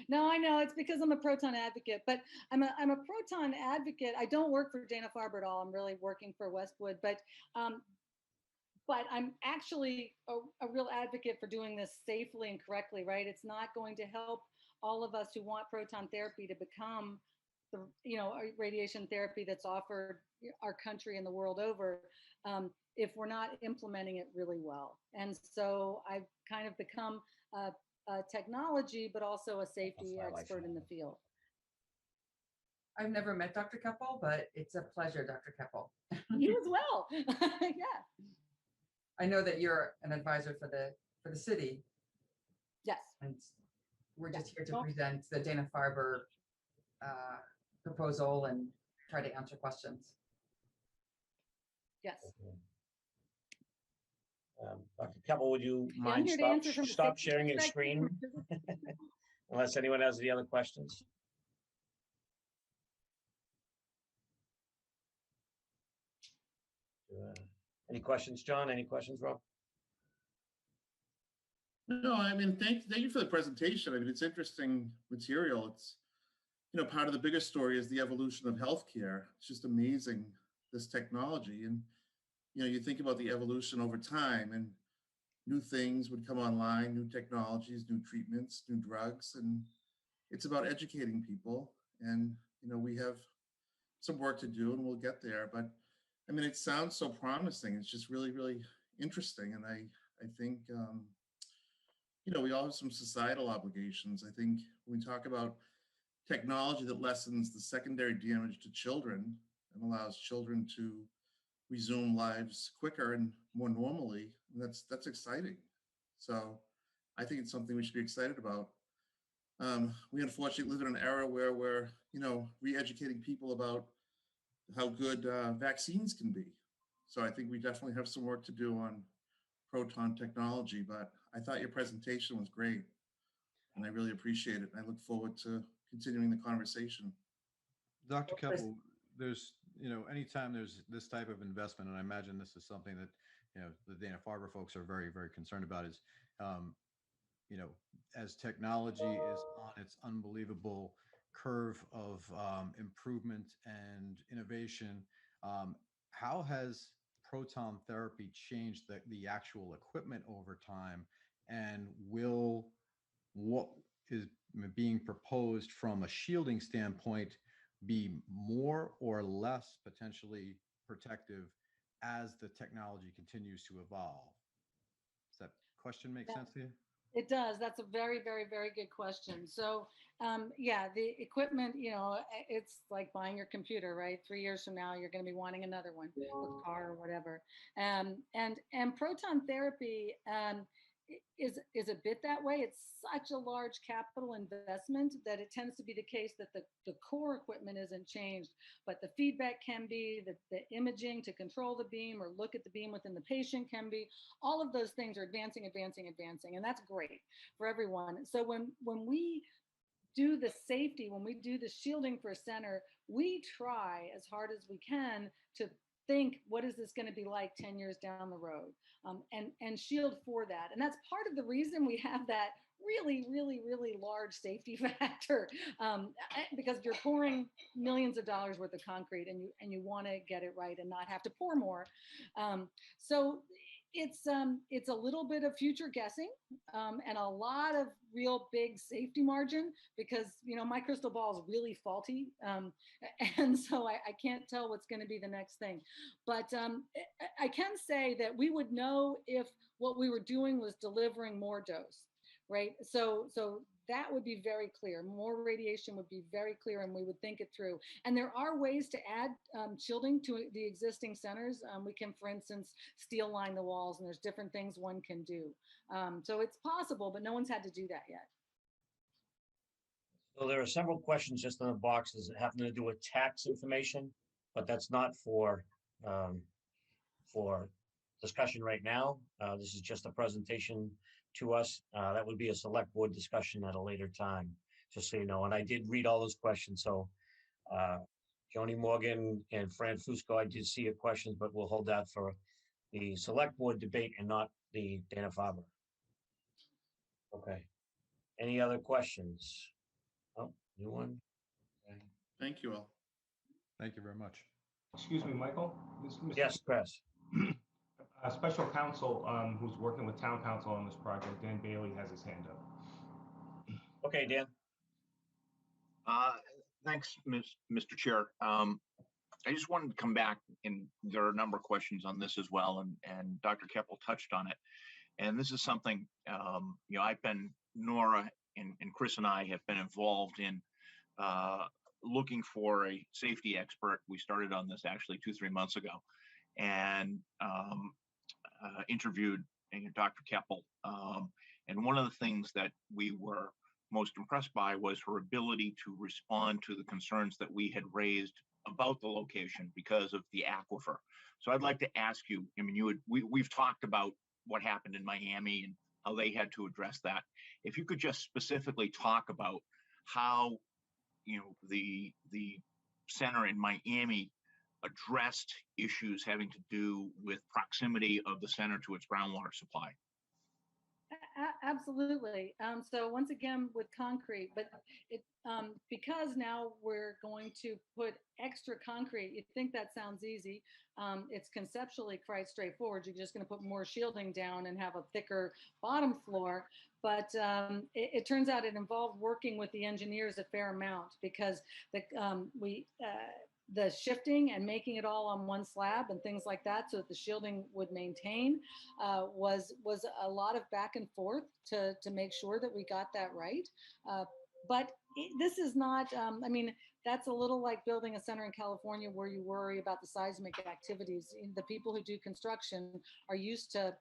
No, I know it's because I'm a proton advocate, but I'm a proton advocate. I don't work for Dana-Farber at all. I'm really working for Westwood, but I'm actually a real advocate for doing this safely and correctly, right? It's not going to help all of us who want proton therapy to become the, you know, radiation therapy that's offered our country and the world over if we're not implementing it really well. And so I've kind of become a technology, but also a safety expert in the field. I've never met Dr. Keppel, but it's a pleasure, Dr. Keppel. You as well. Yeah. I know that you're an advisor for the city. Yes. And we're just here to present the Dana-Farber proposal and try to answer questions. Yes. Dr. Keppel, would you I'm mind here to answer from a stop safety sharing your perspective. screen? Unless anyone has any other questions. Any questions, John? Any questions, Rob? No, I mean, thank you for the presentation. I mean, it's interesting material. It's, you know, part of the bigger story is the evolution of healthcare. It's just amazing, this technology. And, you know, you think about the evolution over time and new things would come online, new technologies, new treatments, new drugs. And it's about educating people. And, you know, we have some work to do and we'll get there. But I mean, it sounds so promising. It's just really, really interesting. And I think, you know, we all have some societal obligations. I think when we talk about technology that lessens the secondary damage to children and allows children to resume lives quicker and more normally, that's exciting. So I think it's something we should be excited about. We unfortunately live in an era where we're, you know, re-educating people about how good vaccines can be. So I think we definitely have some work to do on proton technology, but I thought your presentation was great. And I really appreciate it. I look forward to continuing the conversation. Dr. Keppel, there's, anytime there's this type of investment, and I imagine this is something that, the Dana-Farber folks are very, very concerned about is, as technology is on its unbelievable curve of improvement and innovation, how has proton therapy changed the actual equipment over time? And will what is being proposed from a shielding standpoint be more or less potentially protective as the technology continues to evolve? Does that question make sense to you? It does. That's a very, very, very good question. So, yeah, the equipment, it's like buying your computer, right? 3 years from now, you're going to be wanting another one, a car or whatever. And proton therapy is a bit that way. It's such a large capital investment that it tends to be the case that the core equipment isn't changed, but the feedback can be, the imaging to control the beam or look at the beam within the patient can be. All of those things are advancing, and that's great for everyone. So when we do the safety, when we do the shielding for a center, we try as hard as we can to think, what is this going to be like 10 years down the road, and shield for that. And that's part of the reason we have that really, really, really large safety factor, because you're pouring millions of dollars worth of concrete and you want to get it right and not have to pour more. So it's a little bit of future guessing, and a lot of real big safety margin, because my crystal ball is really faulty, and so I can't tell what's going to be the next thing. But I can say that we would know if what we were doing was delivering more dose, right? So that would be very clear. More radiation would be very clear, and we would think it through. And there are ways to add shielding to the existing centers. We can, for instance, steel line the walls, and there's different things one can do. So it's possible, but no one's had to do that yet. So there are several questions just in the boxes that have to do with tax information, but that's not for discussion right now. This is just a presentation to us. That would be a select board discussion at a later time, just so you know. And I did read all those questions. So Joni Morgan and Fran Fusco, I did see your questions, but we'll hold that for the select board debate and not the Dana-Farber. Okay. Any other questions? Oh, new one. Okay. Thank you all. Thank you very much. Excuse me, Michael? Yes, Chris. A special counsel who's working with town council on this project, Dan Bailey, has his hand up. Okay, Dan. Thanks, Mr. Chair. I just wanted to come back, and there are a number of questions on this as well, and Dr. Keppel touched on it. And this is something, Nora and Chris and I have been involved in looking for a safety expert. We started on this actually 2-3 months ago, and interviewed Dr. Keppel. And one of the things that we were most impressed by was her ability to respond to the concerns that we had raised about the location because of the aquifer. So I'd like to ask you, we've talked about what happened in Miami and how they had to address that. If you could just specifically talk about how, the center in Miami addressed issues having to do with proximity of the center to its groundwater supply. Absolutely. So once again with concrete, but it because now we're going to put extra concrete. You think that sounds easy. It's conceptually quite straightforward. You're just going to put more shielding down and have a thicker bottom floor. But it turns out it involved working with the engineers a fair amount, because the shifting and making it all on one slab and things like that so that the shielding would maintain was a lot of back and forth to make sure that we got that right. But this is not, that's a little like building a center in California where you worry about the seismic activities. The people who do construction are used to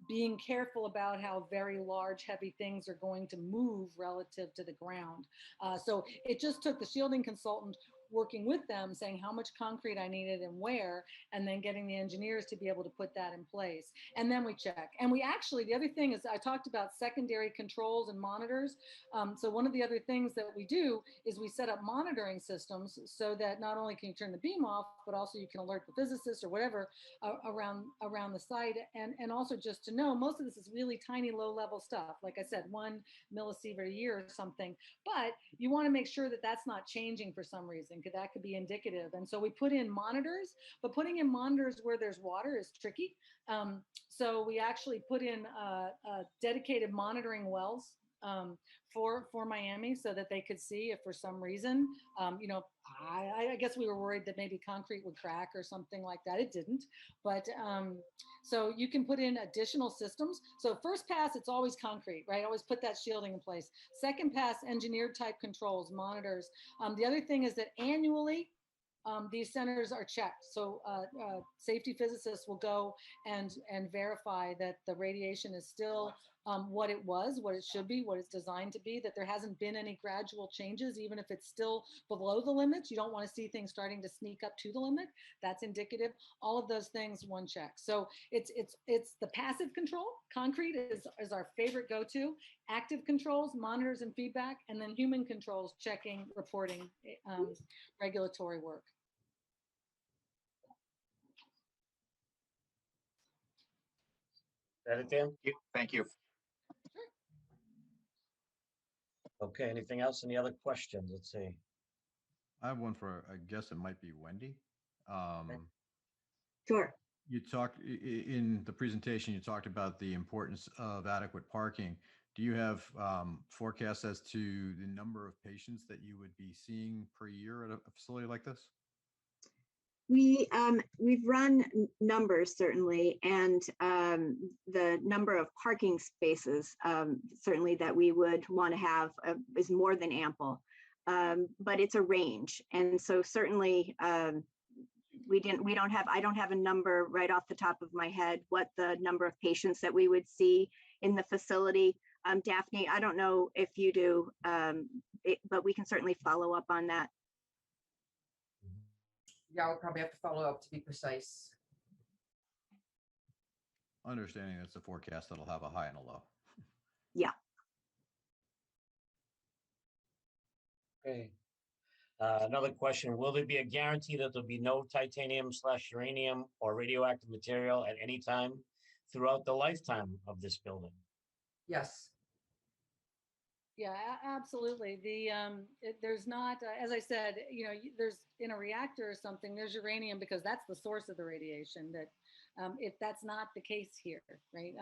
being careful about how very large, heavy things are going to move relative to the ground. So it just took the shielding consultant working with them, saying how much concrete I needed and where, and then getting the engineers to be able to put that in place. And then we check. And we actually, the other thing is I talked about secondary controls and monitors. So one of the other things that we do is we set up monitoring systems so that not only can you turn the beam off, but also you can alert the physicist or whatever around the site. And also just to know, most of this is really tiny, low level stuff. Like I said, 1 millisievert a year or something, but you want to make sure that that's not changing for some reason, because that could be indicative. And so we put in monitors, but putting in monitors where there's water is tricky. So we actually put in dedicated monitoring wells for Miami so that they could see if for some reason, you know, I guess we were worried that maybe concrete would crack or something like that. It didn't, but so you can put in additional systems. So first pass, it's always concrete, right? Always put that shielding in place. Second pass, engineered type controls, monitors. The other thing is that annually, these centers are checked. So safety physicists will go and verify that the radiation is still what it was, what it should be, what it's designed to be, that there hasn't been any gradual changes, even if it's still below the limits. You don't want to see things starting to sneak up to the limit. That's indicative. All of those things, one check. So it's the passive control. Concrete is our favorite go-to. Active controls, monitors and feedback, and then human controls, checking, reporting, regulatory work. That it, Dan? Thank you. Okay, anything else? Any other questions? Let's see. I have one for, I guess it might be Wendy. Sure. You talked in the presentation, you talked about the importance of adequate parking. Do you have forecasts as to the number of patients that you would be seeing per year at a facility like this? We've run numbers certainly, and the number of parking spaces certainly that we would want to have is more than ample, but it's a range, and so certainly I don't have a number right off the top of my head what the number of patients that we would see in the facility. Daphne, I don't know if you do, but we can certainly follow up on that. Yeah, I'll probably have to follow up to be precise. Understanding it's a forecast that'll have a high and a low. Yeah. Okay. Another question, will there be a guarantee that there'll be no titanium/uranium or radioactive material at any time throughout the lifetime of this building? Yes. Yeah, absolutely. There's not, as I said, you know, there's in a reactor or something, there's uranium because that's the source of the radiation. That if that's not the case here, right?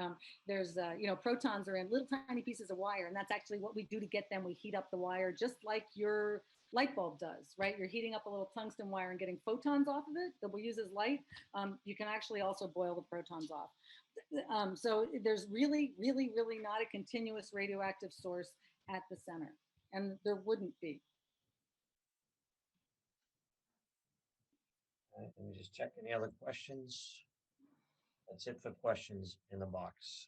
There's, you know, protons are in little tiny pieces of wire, and that's actually what we do to get them. We heat up the wire just like your light bulb does, right? You're heating up a little tungsten wire and getting photons off of it that we use as light. You can actually also boil the protons off. So there's really, really, really not a continuous radioactive source at the center, and there wouldn't be. All right, let me just check any other questions. That's it for questions in the box.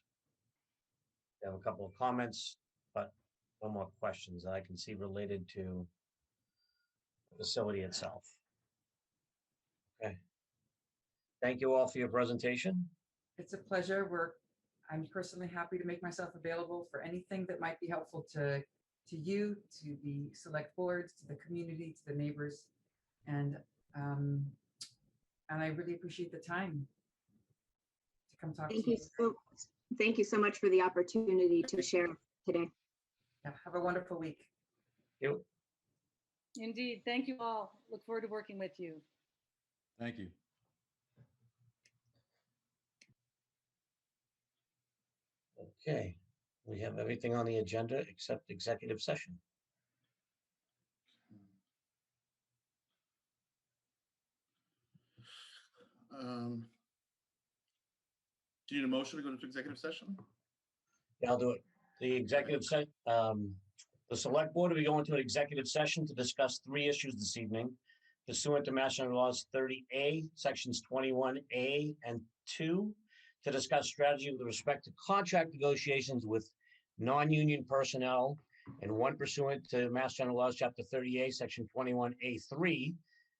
I have a couple of comments, but no more questions that I can see related to the facility itself. Okay. Thank you all for your presentation. It's a pleasure. I'm personally happy to make myself available for anything that might be helpful to you, to the select boards, to the community, to the neighbors, and I really appreciate the time to come talk to you. Thank you so much for the opportunity to share today. Yeah, have a wonderful week. Thank you. Indeed. Thank you all. Look forward to working with you. Thank you. Okay, we have everything on the agenda except executive session. Do you need a motion to go into executive session? Yeah, I'll do it. The executive session, the select board will be going to an executive session to discuss 3 issues this evening pursuant to Mass General Laws 30A, sections 21A and 2, to discuss strategy with respect to contract negotiations with non-union personnel and one pursuant to Mass General Laws, Chapter 30A, Section 21A3,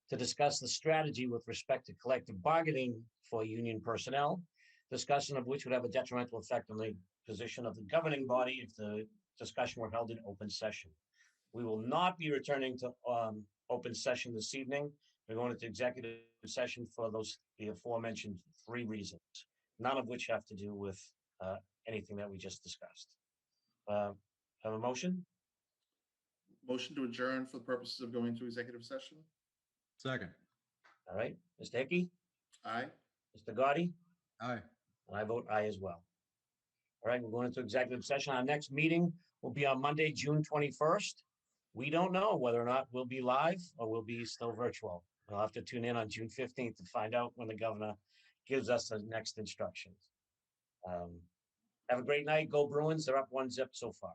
to discuss the strategy with respect to collective bargaining for union personnel, discussion of which would have a detrimental effect on the position of the governing body if the discussion were held in open session. We will not be returning to open session this evening. We're going into executive session for the aforementioned 3 reasons, none of which have to do with anything that we just discussed. Have a motion? Motion to adjourn for the purposes of going to executive session. Second. All right, Mr. Hickey, Aye. Mr. Gotti, Aye. and I vote aye as well. All right, we're going into executive session. Our next meeting will be on Monday, June 21st. We don't know whether or not we'll be live or we'll be still virtual. We'll have to tune in on June 15th to find out when the governor gives us the next instructions. Have a great night. Go Bruins. They're up 1-0 so far.